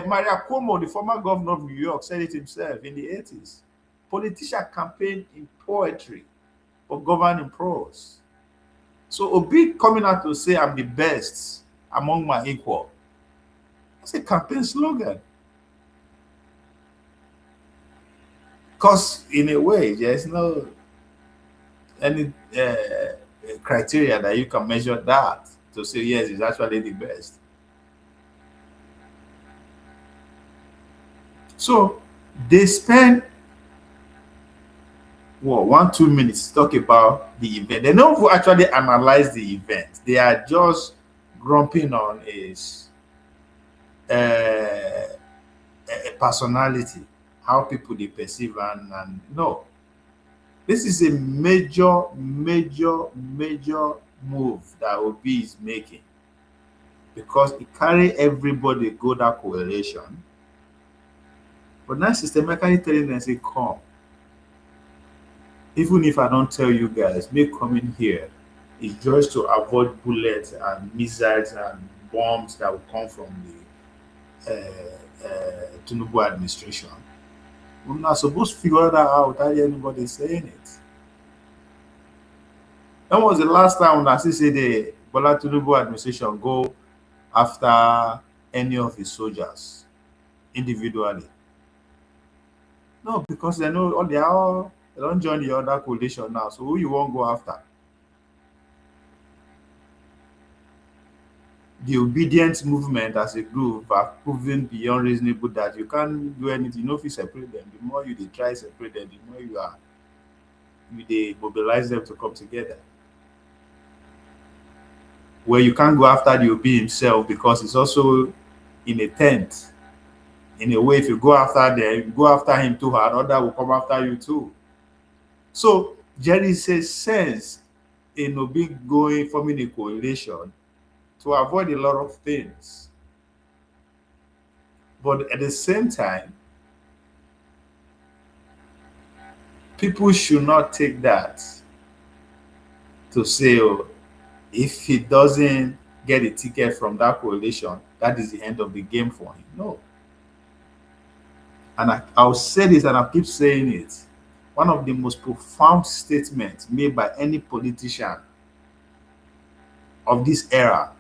Maria Cuomo, the former governor of New York, said it himself in the 80s. Politicians campaign in poetry, but govern in prose. So Obi coming out to say I'm the best among my equal. That's a campaign slogan. Because in a way, there's no any criteria that you can measure that to say yes, it's actually the best. So they spend 1-2 minutes to talk about the event. They don't actually analyze the event. They are just grumping on his personality, how people they perceive and no. This is a major move that Obi is making because it carry everybody go that coalition. But now systematically telling them say come. Even if I don't tell you guys, me coming here is just to avoid bullets and missiles and bombs that will come from the Tinubu administration. We're not supposed to figure that out without anybody saying it. When was the last time I see say the Bola Tinubu administration go after any of his soldiers individually? No, because they know they don't join the other coalition now. So who you won't go after? The Obidient movement as a group have proven beyond reasonable that you can't do anything. You know, if you separate them, the more you try separate them, the more you mobilize them to come together. Where you can't go after the Obi himself because it's also in a tent. In a way, if you go after them, you go after him too hard, other will come after you too. So there is a sense in Obi forming a coalition to avoid a lot of things. But at the same time, people should not take that to say, oh, if he doesn't get a ticket from that coalition, that is the end of the game for him. No. And I'll say this and I'll keep saying it. One of the most profound statements made by any politician of this era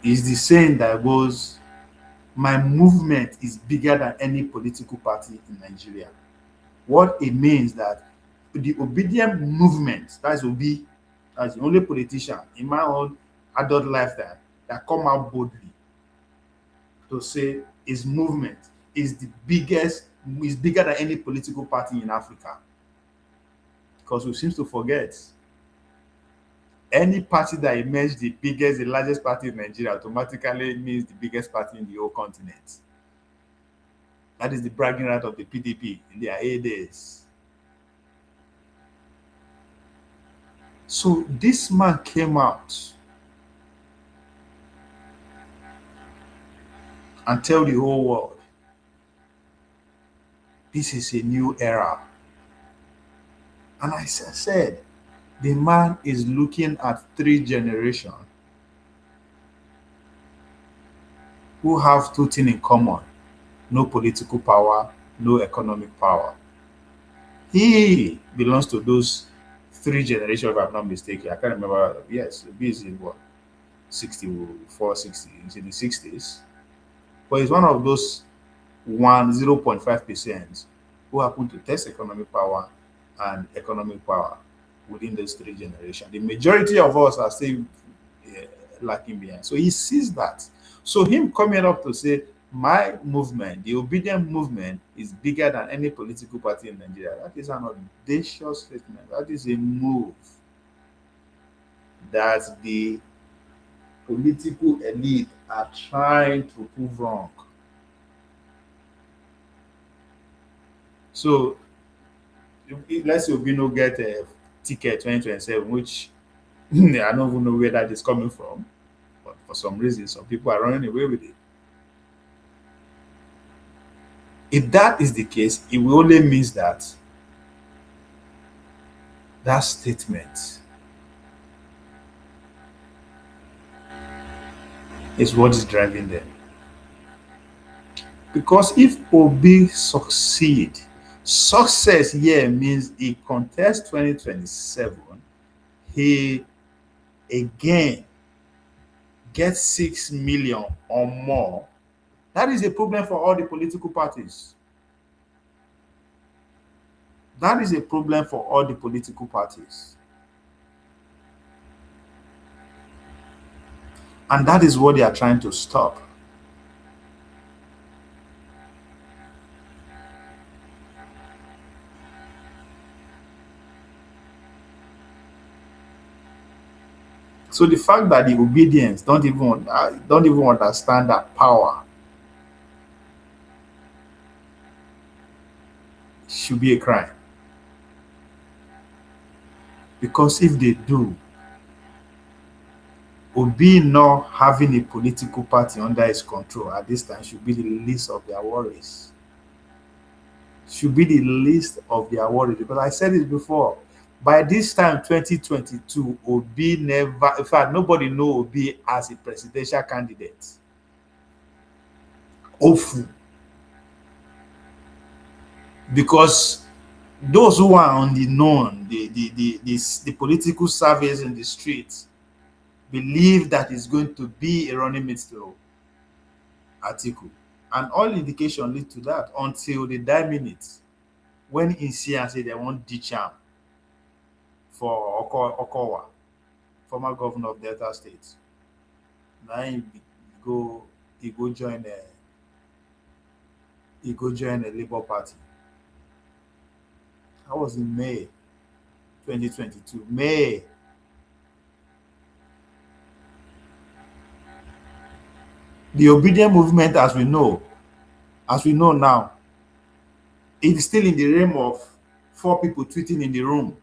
is the saying that goes, my movement is bigger than any political party in Nigeria. What it means that the Obidient movement, that's Obi, that's the only politician in my own adult lifetime that come out boldly to say his movement is bigger than any political party in Africa. Because we seem to forget any party that emerged the largest party in Nigeria automatically means the biggest party in the whole continent. That is the bragging right of the PDP in their heydays. So this man came out and tell the whole world, this is a new era. And I said, the man is looking at 3 generations who have 2 things in common: no political power, no economic power. He belongs to those 3 generations, if I'm not mistaken. I can't remember. Yes, he is in what? 64, 60, he's in the 60s. but he's one of those 0.5% who happen to test economic power and economic power within those three generations. The majority of us are still lacking behind. So he sees that. So him coming up to say, my movement, the Obidient movement, is bigger than any political party in Nigeria. That is an audacious statement. That is a move that the political elite are trying to prove wrong. So let's say Obino get a ticket 2027, which I don't even know where that is coming from, but for some reason, some people are running away with it. If that is the case, it will only means that that statement is what is driving them. Because if Obi success here means he contests 2027, he again gets 6 million or more. That is a problem for all the political parties. That is a problem for all the political parties. And that is what they are trying to stop. So the fact that the Obedience don't even understand that power should be a crime. Because if they do, Obi not having a political party under his control at this time should be the least of their worries. Should be the least of their worries. Because I said it before, by this time, 2022, Obi never, in fact, nobody know Obi as a presidential candidate. Awful. Because those who are on the known, the political surveys in the streets, believe that it's going to be a running mate to Atiku. And all indication lead to that until the die minutes when Insia say they want ditch him for Okowa, former governor of Delta State. Now he go join a Labour Party. That was in May 2022. May. The Obedient movement, as we know now, it is still in the realm of 4 people tweeting in the room.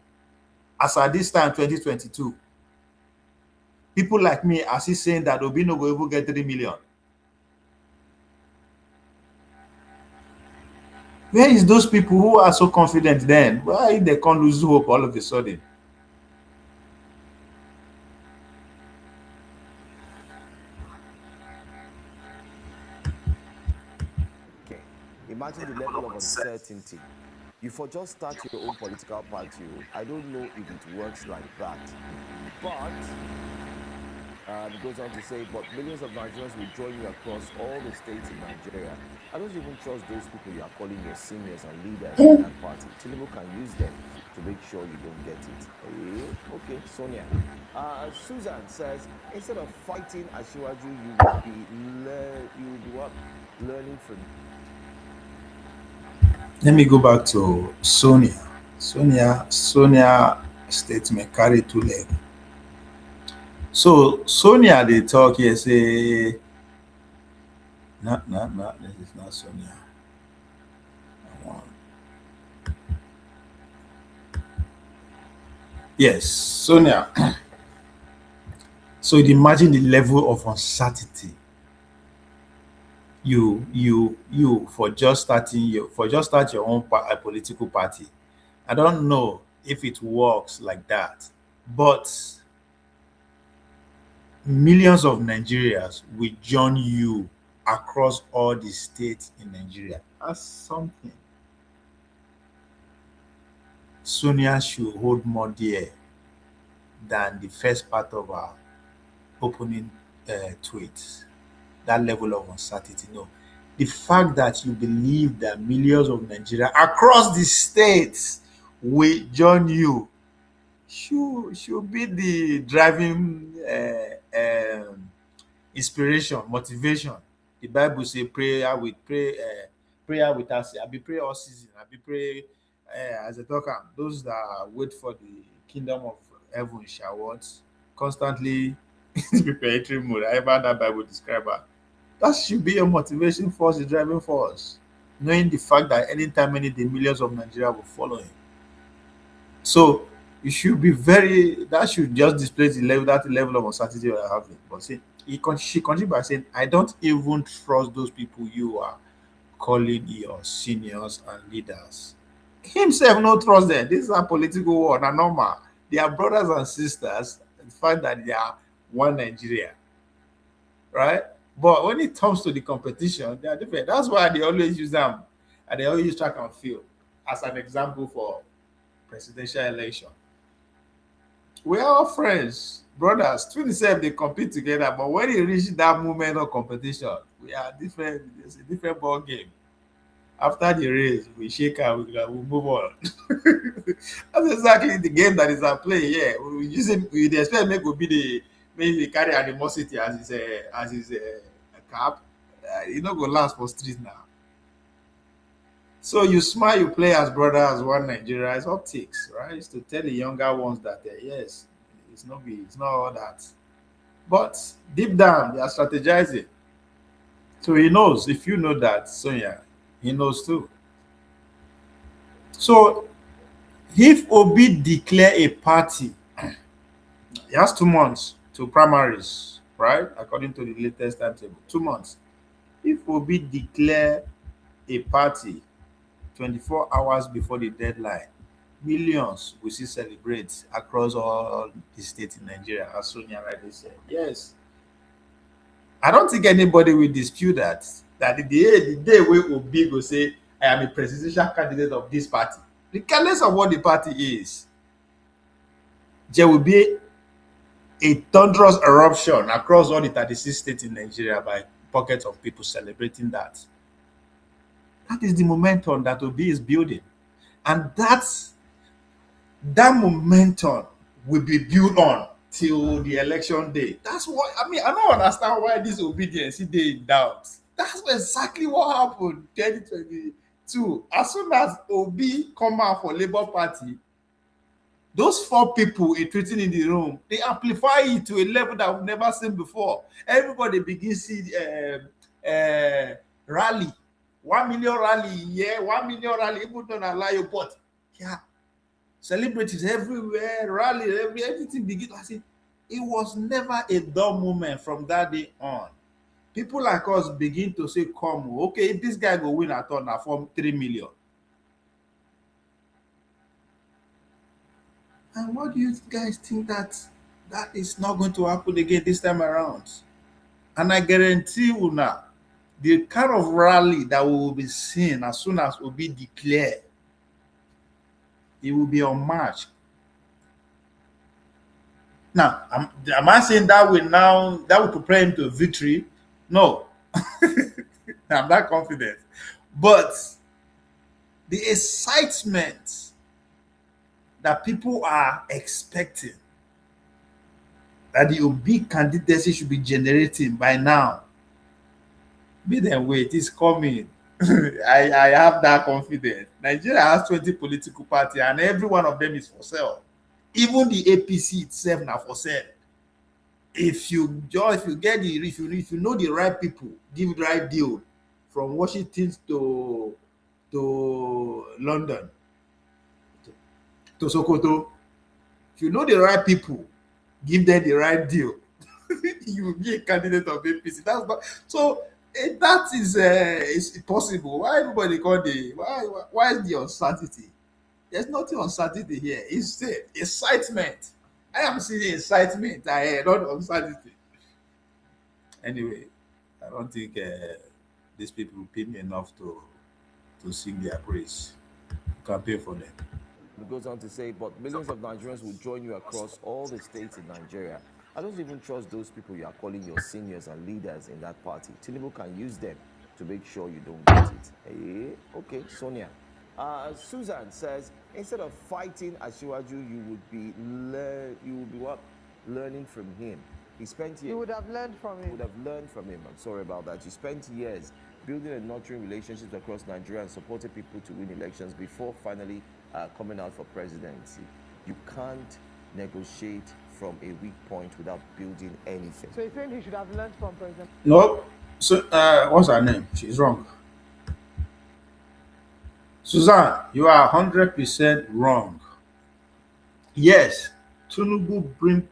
As at this time, 2022, people like me are still saying that Obi no go even get 3 million. Where is those people who are so confident then? Why they can't lose hope all of a sudden? Okay. Imagine the level of uncertainty. You for just start your own political party. I don't know if it works like that. But it goes on to say, but millions of Nigerians will join you across all the states in Nigeria. I don't even trust those people you are calling your seniors and leaders in that party. Tinubu can use them to make sure you don't get it. Okay, Sonia. Susan says, instead of fighting Asiwaju, you will be what? Learning from. Let me go back to Sonia. Sonia statement carry 2 legs. So Sonia they talk here say no, this is not Sonia. Yes, Sonia. So imagine the level of uncertainty you for just start your own political party. I don't know if it works like that, but millions of Nigerians will join you across all the states in Nigeria. That's something. Sonia should hold more dear than the first part of our opening tweets. That level of uncertainty. No, the fact that you believe that millions of Nigerians across the states will join you should be the driving inspiration, motivation. The Bible say prayer without I be pray all season. I be pray as a talker. Those that wait for the kingdom of heaven shall what constantly preparatory mode. However that Bible describe her. That should be your motivation force, the driving force. Knowing the fact that anytime, any day, millions of Nigeria will follow him. So you should be very. That should just display the level, that level of uncertainty you are having. But see, she continued by saying, "I don't even trust those people you are calling your seniors and leaders." Himself no trust them. This is a political war, na normal. They are brothers and sisters. The fact that they are one Nigeria, right? But when it comes to the competition, they are different. That's why they always use them, and they always use track and field as an example for presidential election. We're all friends, brothers. Twins self they compete together, but when it reach that moment of competition, we are different. It's a different ball game. After the race, we shake out, we move on. That's exactly the game that is at play here. We use it, we expect make will be the maybe carry animosity as his cap. You know go last for street now. So you smile, you play as brother, as one Nigeria. It's optics, right? It's to tell the younger ones that yes, it's not all that. But deep down, they are strategizing. So he knows. If you know that, Sonia, he knows too. So if Obi declare a party, he has 2 months to primaries, right? According to the latest timetable, 2 months. If Obi declare a party 24 hours before the deadline, millions will still celebrate across all the states in Nigeria, as Sonia rightly said. Yes. I don't think anybody will dispute that. That the day where Obi go say, I am a presidential candidate of this party, regardless of what the party is, there will be a thunderous eruption across all the 36 states in Nigeria by pockets of people celebrating that. That is the momentum that Obi is building. And that momentum will be built on till the election day. That's what I mean. I don't understand why this obedience day in doubt. That's exactly what happened 2022. As soon as Obi come out for Labour Party, those 4 people treating in the room, they amplify it to a level that we've never seen before. Everybody begins to see rally. 1 million rally, yeah, 1 million rally, even don't allow you, but yeah, celebrities everywhere, rally, everything begins. I say, it was never a dull moment from that day on. People like us begin to say, come, okay, if this guy go win at all, now for 3 million. And what do you guys think that is not going to happen again this time around? And I guarantee you now, the kind of rally that we will be seeing as soon as Obi declare, it will be unmatched. Now, am I saying that will prepare him to victory? No. I'm not confident. But the excitement that people are expecting that the Obi candidacy should be generating by now, be them wait, it's coming. I have that confidence. Nigeria has 20 political parties and every one of them is for sale. Even the APC itself now for sale. If you know the right people, give the right deal from Washington to London to Sokoto. If you know the right people, give them the right deal. You will be a candidate of APC. That's not so. That is possible. Why everybody call why is the uncertainty? There's nothing uncertainty here. It's the excitement. I am seeing excitement ahead, not uncertainty. Anyway, I don't think these people pay me enough to sing their praise. You can pay for them. It goes on to say, but millions of Nigerians will join you across all the states in Nigeria. I don't even trust those people you are calling your seniors and leaders in that party. Tinubu can use them to make sure you don't get it. Okay, Sonia. Susan says, instead of fighting Asiwaju, you would be what? Learning from him. He spent years. You would have learned from him. Would have learned from him. I'm sorry about that. You spent years building and nurturing relationships across Nigeria and supporting people to win elections before finally coming out for presidency. You can't negotiate from a weak point without building anything. So you're saying he should have learned from President? No. So, what's her name? She's wrong. Suzanne, you are 100% wrong. Yes, Tinubu bring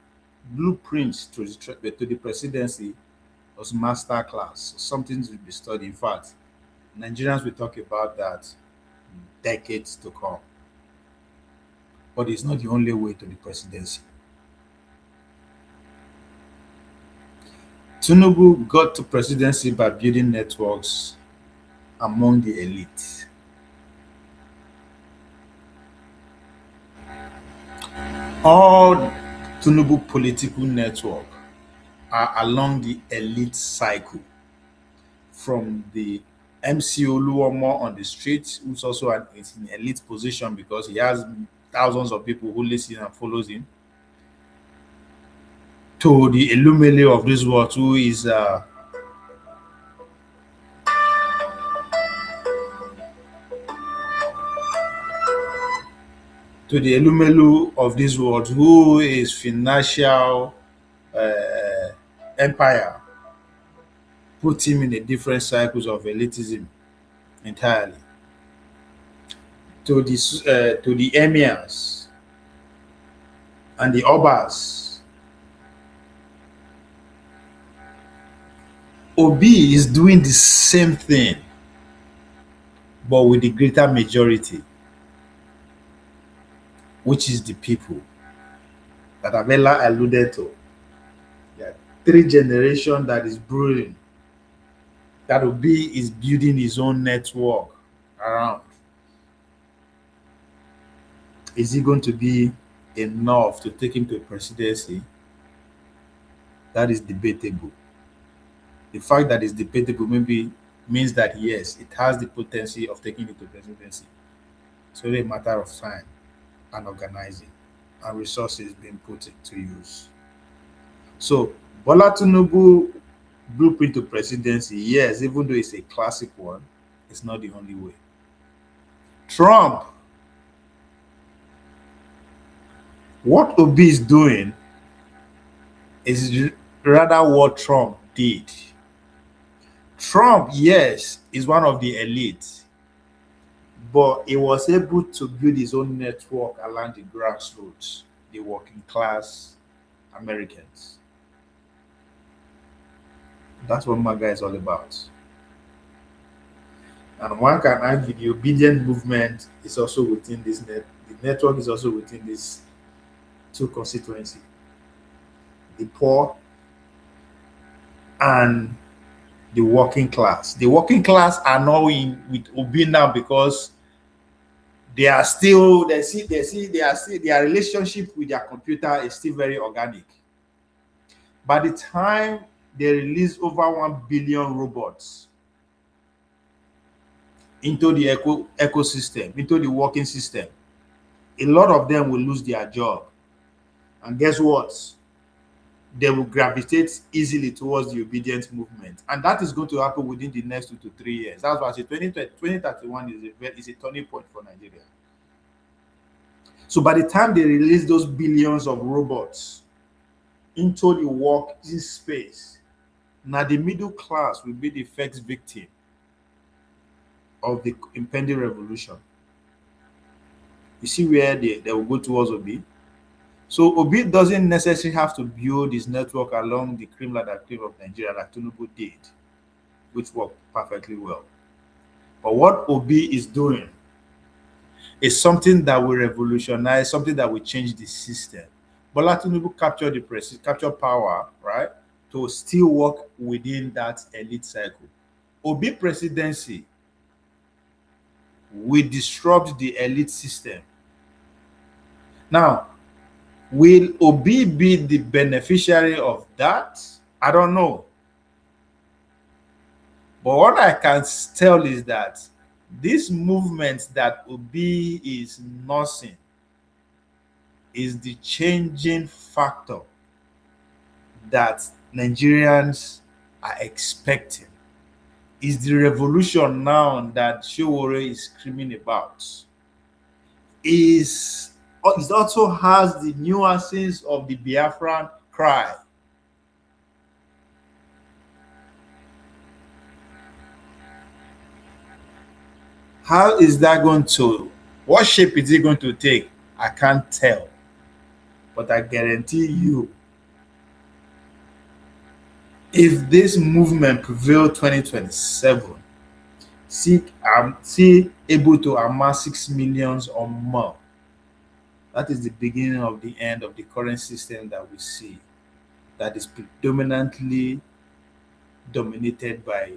blueprints to the presidency was master class, something to be studied. In fact, Nigerians will talk about that decades to come. But it's not the only way to the presidency. Tinubu got to presidency by building networks among the elite. All Tinubu political network are along the elite cycle, from the MC Oluomo on the street, who's also is in elite position because he has thousands of people who listen and follows him, to the Elumele of this world, who is to the Elumelu of this world, who is financial empire, put him in the different cycles of elitism entirely. To the emirs and the obas. Obi is doing the same thing, but with the greater majority, which is the people that Abella alluded to. Yeah, 3 generations that is brewing. That Obi is building his own network around. Is he going to be enough to take him to presidency? That is debatable. The fact that it's debatable maybe means that yes, it has the potential of taking it to presidency. It's only a matter of time and organizing and resources being put to use. So Bola Tinubu blueprint to presidency, yes, even though it's a classic one, it's not the only way. Trump, what Obi is doing is rather what Trump did. Trump, yes, is one of the elite, but he was able to build his own network along the grassroots, the working class Americans. That's what MAGA is all about. And one can argue the Obidient movement is also within this the network is also within these 2 constituencies. The poor and the working class. The working class are now in with Obi now because they are still their relationship with their computer is still very organic. By the time they release over 1 billion robots into the ecosystem, into the working system, a lot of them will lose their job. And guess what? They will gravitate easily towards the Obidient movement. And that is going to happen within the next 2 to 3 years. That's why I say 2031 is a turning point for Nigeria. So by the time they release those billions of robots into the working space, now the middle class will be the first victim of the impending revolution. You see where they will go towards Obi? So Obi doesn't necessarily have to build his network along the cream ladder of Nigeria like Tinubu did, which worked perfectly well. But what Obi is doing is something that will revolutionize, something that will change the system. Bola Tinubu captured power, right, to still work within that elite cycle. Obi presidency will disrupt the elite system. Now, will Obi be the beneficiary of that? I don't know. But what I can tell is that this movement that Obi is nursing is the changing factor that Nigerians are expecting. Is the revolution now that Showore is screaming about. It also has the nuances of the Biafran cry. How is that going to, what shape is it going to take? I can't tell. But I guarantee you, if this movement prevail 2027, see able to amass 6 millions or more, that is the beginning of the end of the current system that we see, that is predominantly dominated by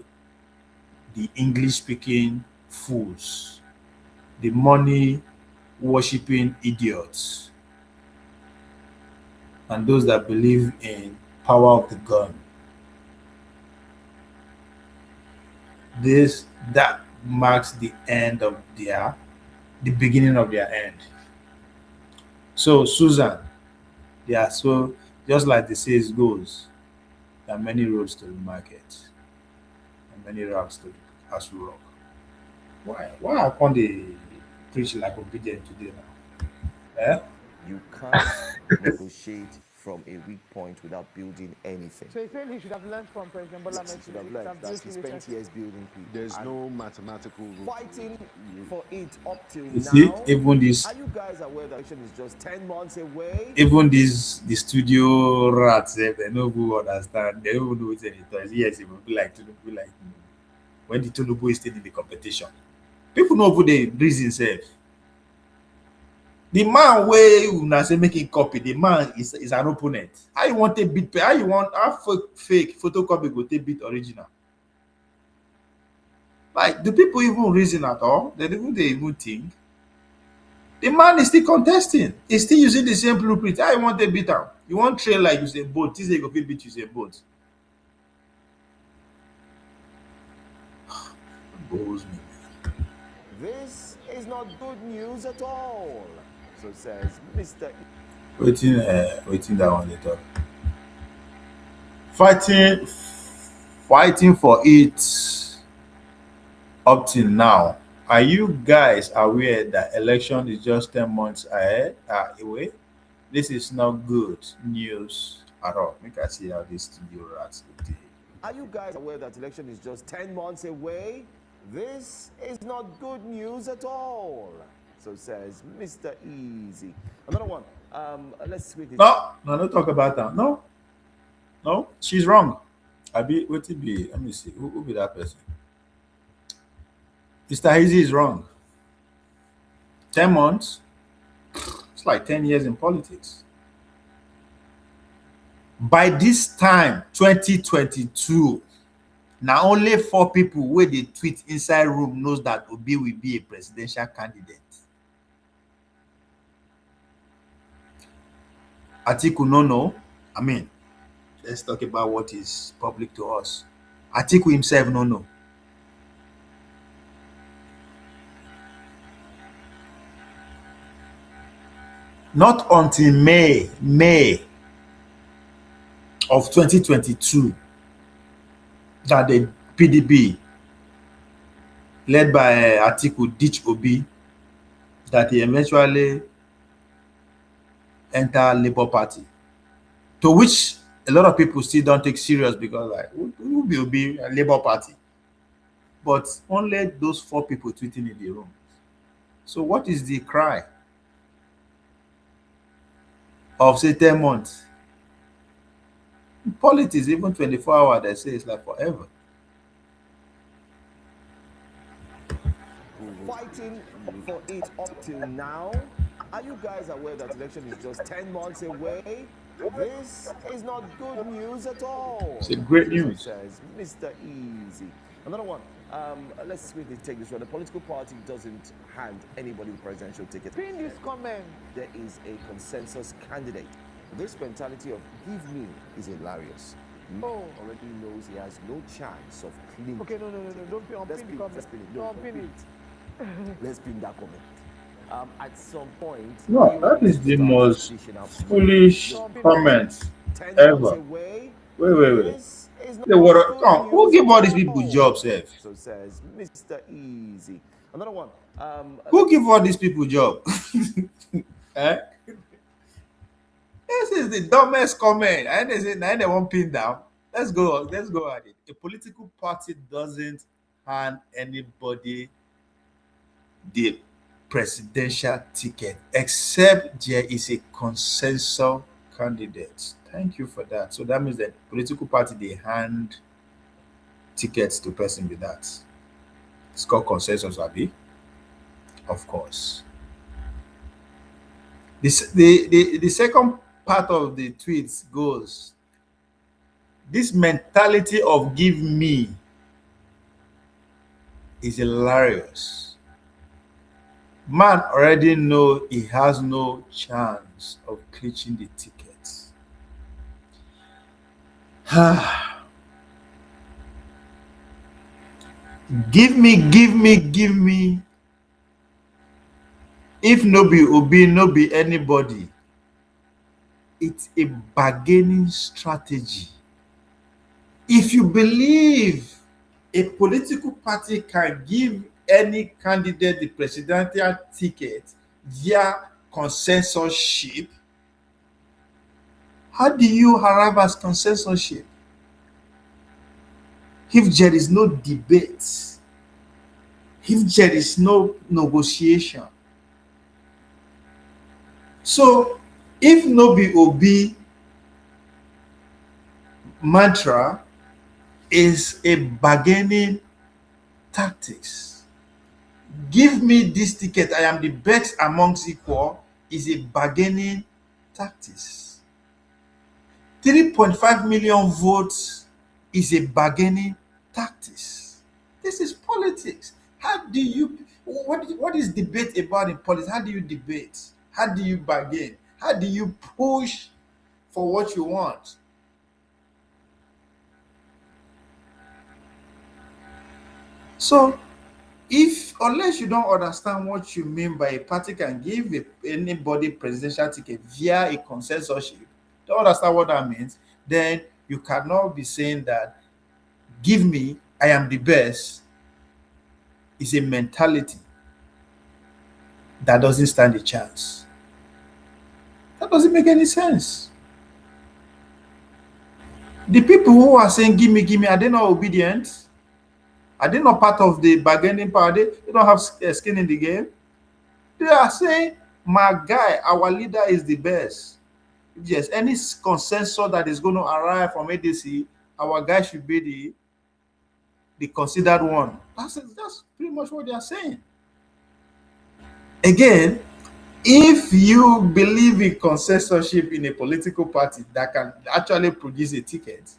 the English-speaking fools, the money-worshipping idiots, and those that believe in power of the gun. That marks the end of the beginning of their end. So, Susan, so just like the says goes, there are many roads to the market and many routes to the house rock. Why can't they preach like Obidient today now? Eh? You can't negotiate from a weak point without building anything. So he's saying he should have learned from President Bola He should have learned that he spent years building people. There's no mathematical rule. Fighting for it up till You now. see, even this, Are you guys aware that election is just 10 months away? even the studio rats, they don't even understand. They don't even know what it is. Yes, it will be like when the Tinubu is still in the competition. People know who they reason self. The man where you not say making copy, the man is an opponent. How you want to beat? How you want fake photocopy go take beat original? Like, do people even reason at all? They even think. The man is still contesting. He's still using the same blueprint. How you want to beat him? You want train like Usain Bolt? This go fit beat Usain Bolt. Bores me. This is not good news at all. So says Mr. Waiting that one they talk. Fighting for it up till now. Are you guys aware that election is just 10 months away? This is not good news at all. Make I see how this studio rats today. Are you guys aware that election is just 10 months away? This is not good news at all. So says Mr. Easy. Another one. Let's read it. No, don't talk about that. No, she's wrong. Let me see. Who be that person? Mr. Easy is wrong. 10 months? It's like 10 years in politics. By this time, 2022, now only 4 people where they tweet inside room knows that Obi will be a presidential candidate. Atiku no know. I mean, let's talk about what is public to us. Atiku himself no know. Not until May of 2022 that the PDP led by Atiku ditch Obi, that he eventually enter Labour Party, to which a lot of people still don't take serious because like who will be a Labour Party? But only those 4 people tweeting in the room. So what is the cry of say 10 months? In politics, even 24 hours, they say it's like forever. Fighting for it up till now. Are you guys aware that election is just 10 months away? This is not good news at all. It's a great news. Says Mr. Easy. Another one. Let's quickly take this one. The political party doesn't hand anybody the presidential ticket. In this comment, there is a consensus candidate. This mentality of give me is hilarious. already knows he has no chance of clinching. Okay, no, don't pin the comment. Let's pin it. Don't pin it. Let's pin that comment. At some point, No, that is the most foolish comment ever. away. Wait. The water. Come on, who give all these people jobs, F? So says Mr. Easy. Another one. Who give all these people jobs? Eh? This is the dumbest comment. And they say, now they won't pin down. Let's go at it. A political party doesn't hand anybody the presidential ticket except there is a consensus candidate. Thank you for that. So that means that political party they hand tickets to person with that. It's called consensus, Abi. Of course. The second part of the tweets goes, this mentality of give me is hilarious. Man already know he has no chance of clinching the tickets. Give me. If no be Obi, no be anybody. It's a bargaining strategy. If you believe a political party can give any candidate the presidential ticket via consensus, how do you arrive as consensus? If there is no debate, if there is no negotiation. So, if no be Obi mantra is a bargaining tactics. Give me this ticket, I am the best amongst equal, is a bargaining tactics. 3.5 million votes is a bargaining tactics. This is politics. How do you, what is debate about in politics? How do you debate? How do you bargain? How do you push for what you want? So, unless you don't understand what you mean by a party can give anybody presidential ticket via a consensus, don't understand what that means, then you cannot be saying that give me, I am the best, is a mentality that doesn't stand a chance. That doesn't make any sense. The people who are saying give me, are they not obedient? Are they not part of the bargaining party? They don't have skin in the game. They are saying, my guy, our leader is the best. Yes, any consensus that is going to arrive from ADC, our guy should be the considered one. That's pretty much what they are saying. Again, if you believe in consensorship in a political party that can actually produce a ticket,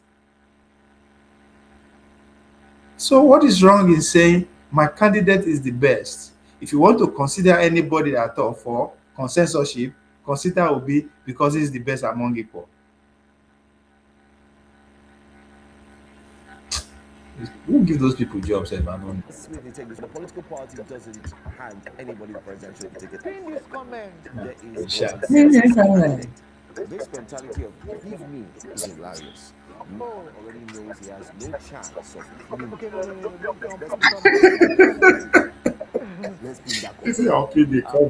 so what is wrong in saying my candidate is the best? If you want to consider anybody at all for consensorship, consider Obi because he's the best among equal. Who give those people jobs, Evan? The political party doesn't hand anybody the presidential ticket. Pin this comment. This mentality of give me is hilarious. Already knows he has no chance of Let's be that.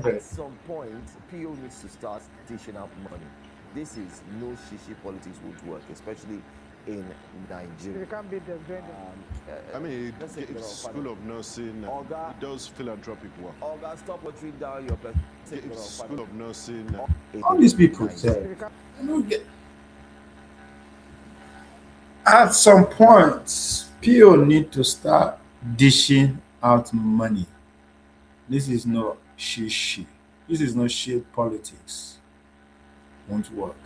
At some point, PO needs to start dishing out money. This is no shishi politics would work, especially in Nigeria. You can't beat them, join I mean, it's School of Nursing. It does philanthropic work. Olga, stop watering down your It's School of Nursing. All these people say, at some point, PO need to start dishing out money. This is no shishi. This is no shit politics. Won't work.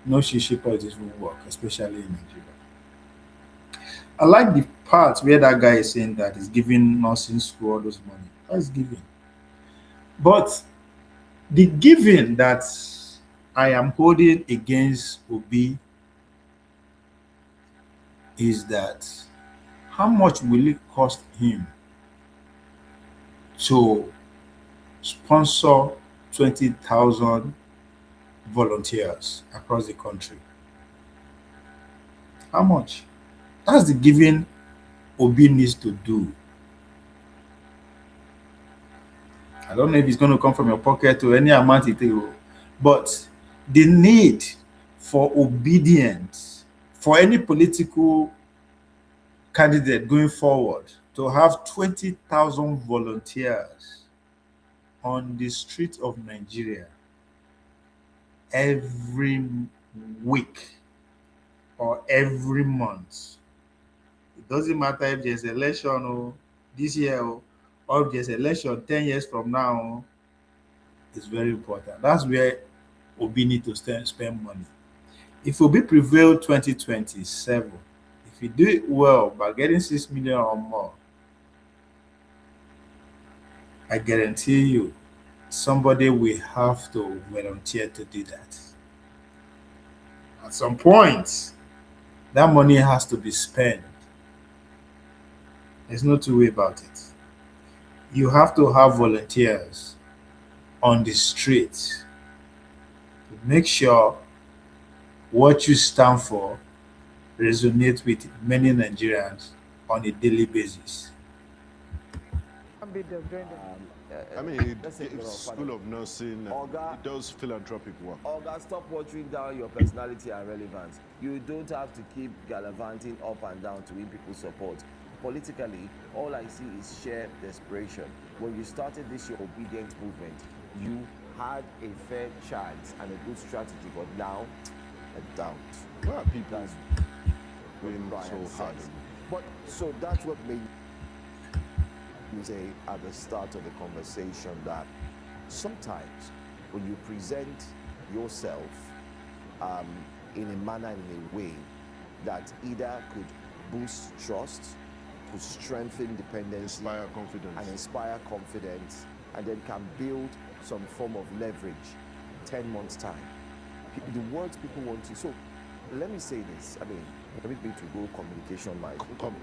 No shishi politics won't work, especially in Nigeria. I like the part where that guy is saying that he's giving nursing school all those money. That's giving. But the giving that I am holding against Obi is that how much will it cost him to sponsor 20,000 volunteers across the country? How much? That's the giving Obi needs to do. I don't know if it's going to come from your pocket or any amount it will, but the need for obedience for any political candidate going forward to have 20,000 volunteers on the streets of Nigeria every week or every month. It doesn't matter if there's election or this year or if there's election 10 years from now. It's very important. That's where Obi need to spend money. If Obi prevail 2027, if you do it well by getting 6 million or more, I guarantee you somebody will have to volunteer to do that. At some point, that money has to be spent. There's no two way about it. You have to have volunteers on the streets to make sure what you stand for resonates with many Nigerians on a daily basis. I mean, School of Nursing, it does philanthropic work. Olga, stop watering down your personality and relevance. You don't have to keep gallivanting up and down to win people's support. Politically, all I see is sheer desperation. When you started this your Obidient movement, you had a fair chance and a good strategy, but now, a doubt. Well, people going so hard. But so that's what made you say at the start of the conversation that sometimes when you present yourself in a manner, in a way that either could boost trust, could strengthen dependency, inspire confidence, and then can build some form of leverage 10 months time. The words people want to. So let me say this. I mean, permit me to go communication line.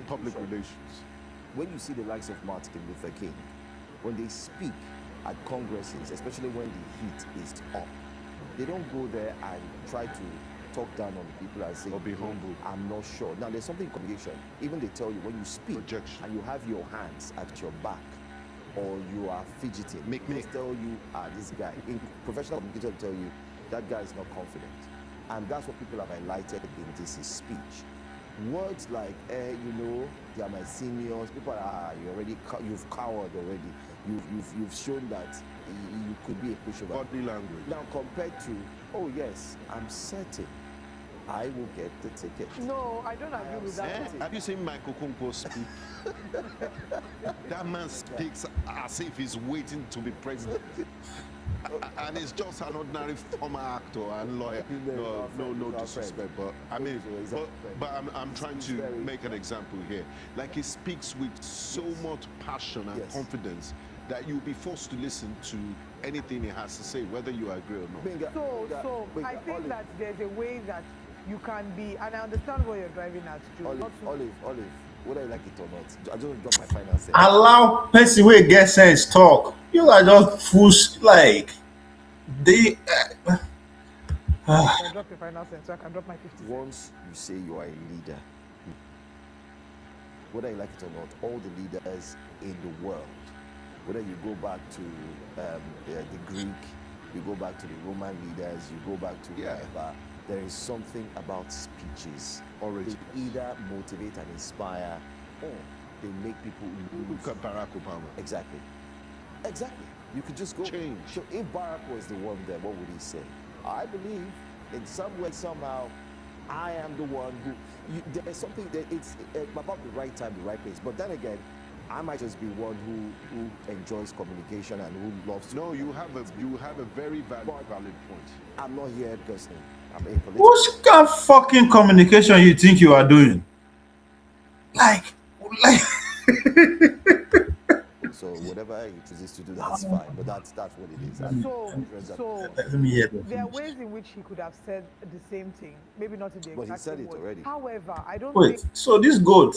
Public relations. When you see the likes of Martin Luther King, when they speak at congresses, especially when the heat is up, they don't go there and try to talk down on people and say, or be humble. I'm not sure. Now, there's something in communication. Even they tell you when you speak and you have your hands at your back or you are fidgeting, they tell you, this guy. In professional communication, tell you that guy is not confident. And that's what people have highlighted in this speech. Words like, you know, they are my seniors. People are, you've cowered already. You've shown that you could be a pushover. Body language. Now compared to, oh yes, I'm certain I will get the ticket. No, I don't agree with that. Have you seen Michael Kumpo speak? That man speaks as if he's waiting to be president. And he's just an ordinary former actor and lawyer. No disrespect, but I mean, but I'm trying to make an example here. Like he speaks with so much passion and confidence that you'll be forced to listen to anything he has to say, whether you agree or not. So I think that there's a way that you can be, and I understand what you're driving at, Joe. Olive, whether I like it or not, I just drop my final sense. Allow person wey get sense talk. You are just fools like they. I can drop your final sense, so I can drop my 50 cents. Once you say you are a leader, whether you like it or not, all the leaders in the world, whether you go back to the Greek, you go back to the Roman leaders, you go back to whatever, there is something about speeches. They either motivate and inspire, or they make people look at Barack Obama. Exactly. You could just go change. So if Barack was the one there, what would he say? I believe in some way, somehow, I am the one who. There's something that it's about the right time, the right place. But then again, I might just be one who enjoys communication and who loves. No, you have a very valid point. I'm not here because I'm apolitical. What kind of fucking communication you think you are doing? Like. So whatever he chooses to do, that's fine. But that's what it is. Let me hear that. There are ways in which he could have said the same thing. Maybe not in the exact But he said same it word. already. However, I don't Wait, think... so this goat,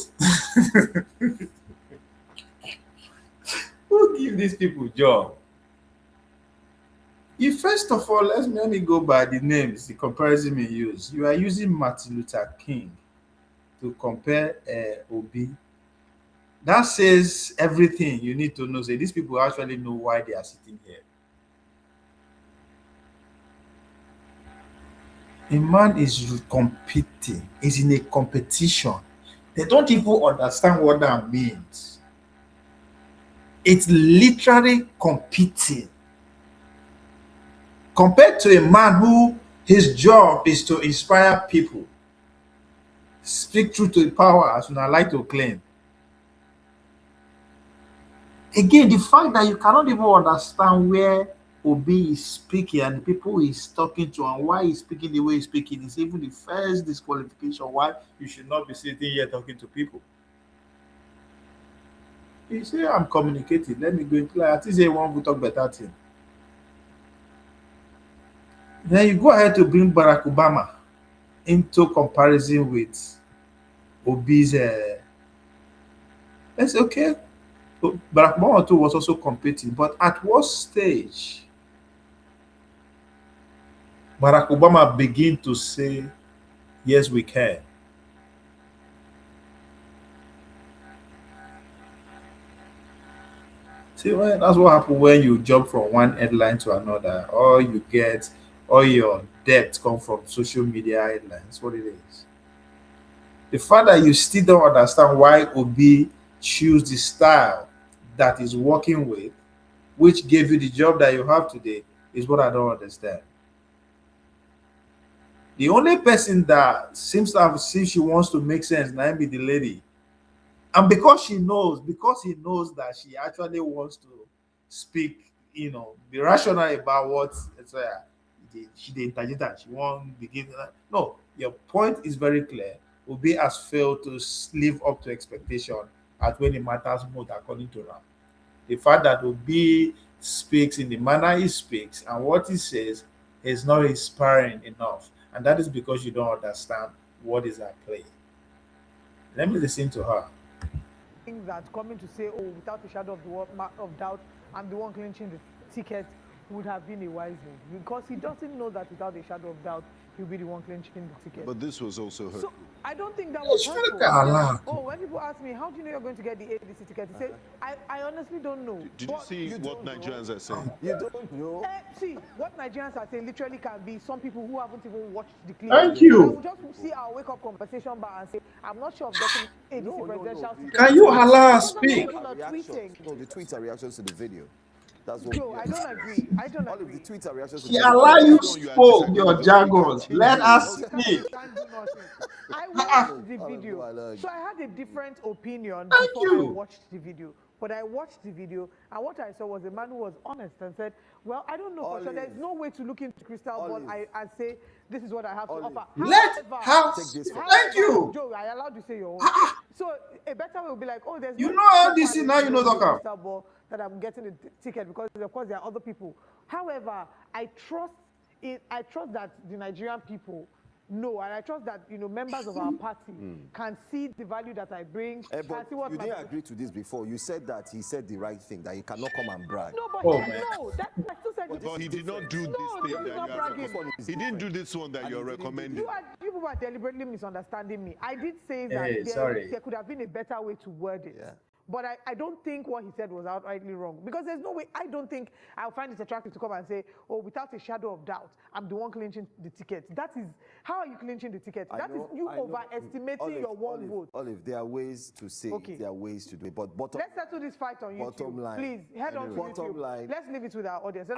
who give these people job? You first of all, let me go by the names, the comparison we use. You are using Martin Luther King to compare Obi. That says everything you need to know. So these people actually know why they are sitting here. A man is competing, is in a competition. They don't even understand what that means. It's literally competing. Compared to a man who his job is to inspire people, speak truth to the power, as I like to claim. Again, the fact that you cannot even understand where Obi is speaking and the people he's talking to and why he's speaking the way he's speaking is even the first disqualification why you should not be sitting here talking to people. You say, I'm communicating, let me go into like, at least everyone will talk better thing. Then you go ahead to bring Barack Obama into comparison with Obi's. That's okay. So Barack Obama too was also competing, but at what stage Barack Obama began to say, yes, we can. See, well, that's what happens when you jump from one headline to another. All you get, all your debt come from social media headlines. What it is. The fact that you still don't understand why Obi choose the style that is working with, which gave you the job that you have today, is what I don't understand. The only person that seems to have seen she wants to make sense now be the lady. And because he knows that she actually wants to speak, be rational about what she did interject. She won't begin. No, your point is very clear. Obi has failed to live up to expectation at when it matters most, according to Ram. The fact that Obi speaks in the manner he speaks and what he says is not inspiring enough. And that is because you don't understand what is at play. Let me listen to her. That coming to say, oh, without a shadow of doubt, I'm the one clinching the ticket would have been a wise move. Because he doesn't know that without a shadow of doubt, he'll be the one clinching the ticket. But this was also hurtful. So I don't think that was hurtful. Oh, when people ask me, how do you know you're going to get the ADC ticket? He said, I honestly don't know. Did you see what Nigerians are saying? You don't know. See, what Nigerians are saying literally can be some people who haven't even watched the clip. Thank you. I will just see our wake-up conversation bar and say, I'm not sure of getting ADC presidential ticket. Can you allow us speak? No, the tweets are reactions to the video. That's what Joe, I don't agree. I don't agree. The tweets are reactions to the She video. allow you spoke your jargons. Let us speak. I watched the video. So I had a different opinion before I watched the video. But I watched the video, and what I saw was a man who was honest and said, well, I don't know for sure. There's no way to look into the crystal ball and say, this is what I have to offer. Let us speak. Thank you. Joe, I allowed you to say your own. So a better way would be like, oh, there's you no know how this is now, you know, crystal ball that I'm getting a ticket because, of course, there are other people. However, I trust that the Nigerian people know, and I trust that members of our party can see the value that I bring. But you didn't agree to this before. You said that he said the right thing, that he cannot come and brag. No, but I still said but he did not do this thing that you are recommending. He didn't do this one that you're recommending. You people are deliberately misunderstanding me. I did say that there could have been a better way to word it. Yeah. But I don't think what he said was outrightly wrong. Because there's no way, I don't think I'll find it attractive to come and say, oh, without a shadow of doubt, I'm the one clinching the ticket. That is, how are you clinching the ticket? That is you overestimating your one vote. Olive, there are ways to say it, there are ways to do it. But let's settle this fight on YouTube. Bottom line. Please, head on to YouTube. Let's leave it with our audience.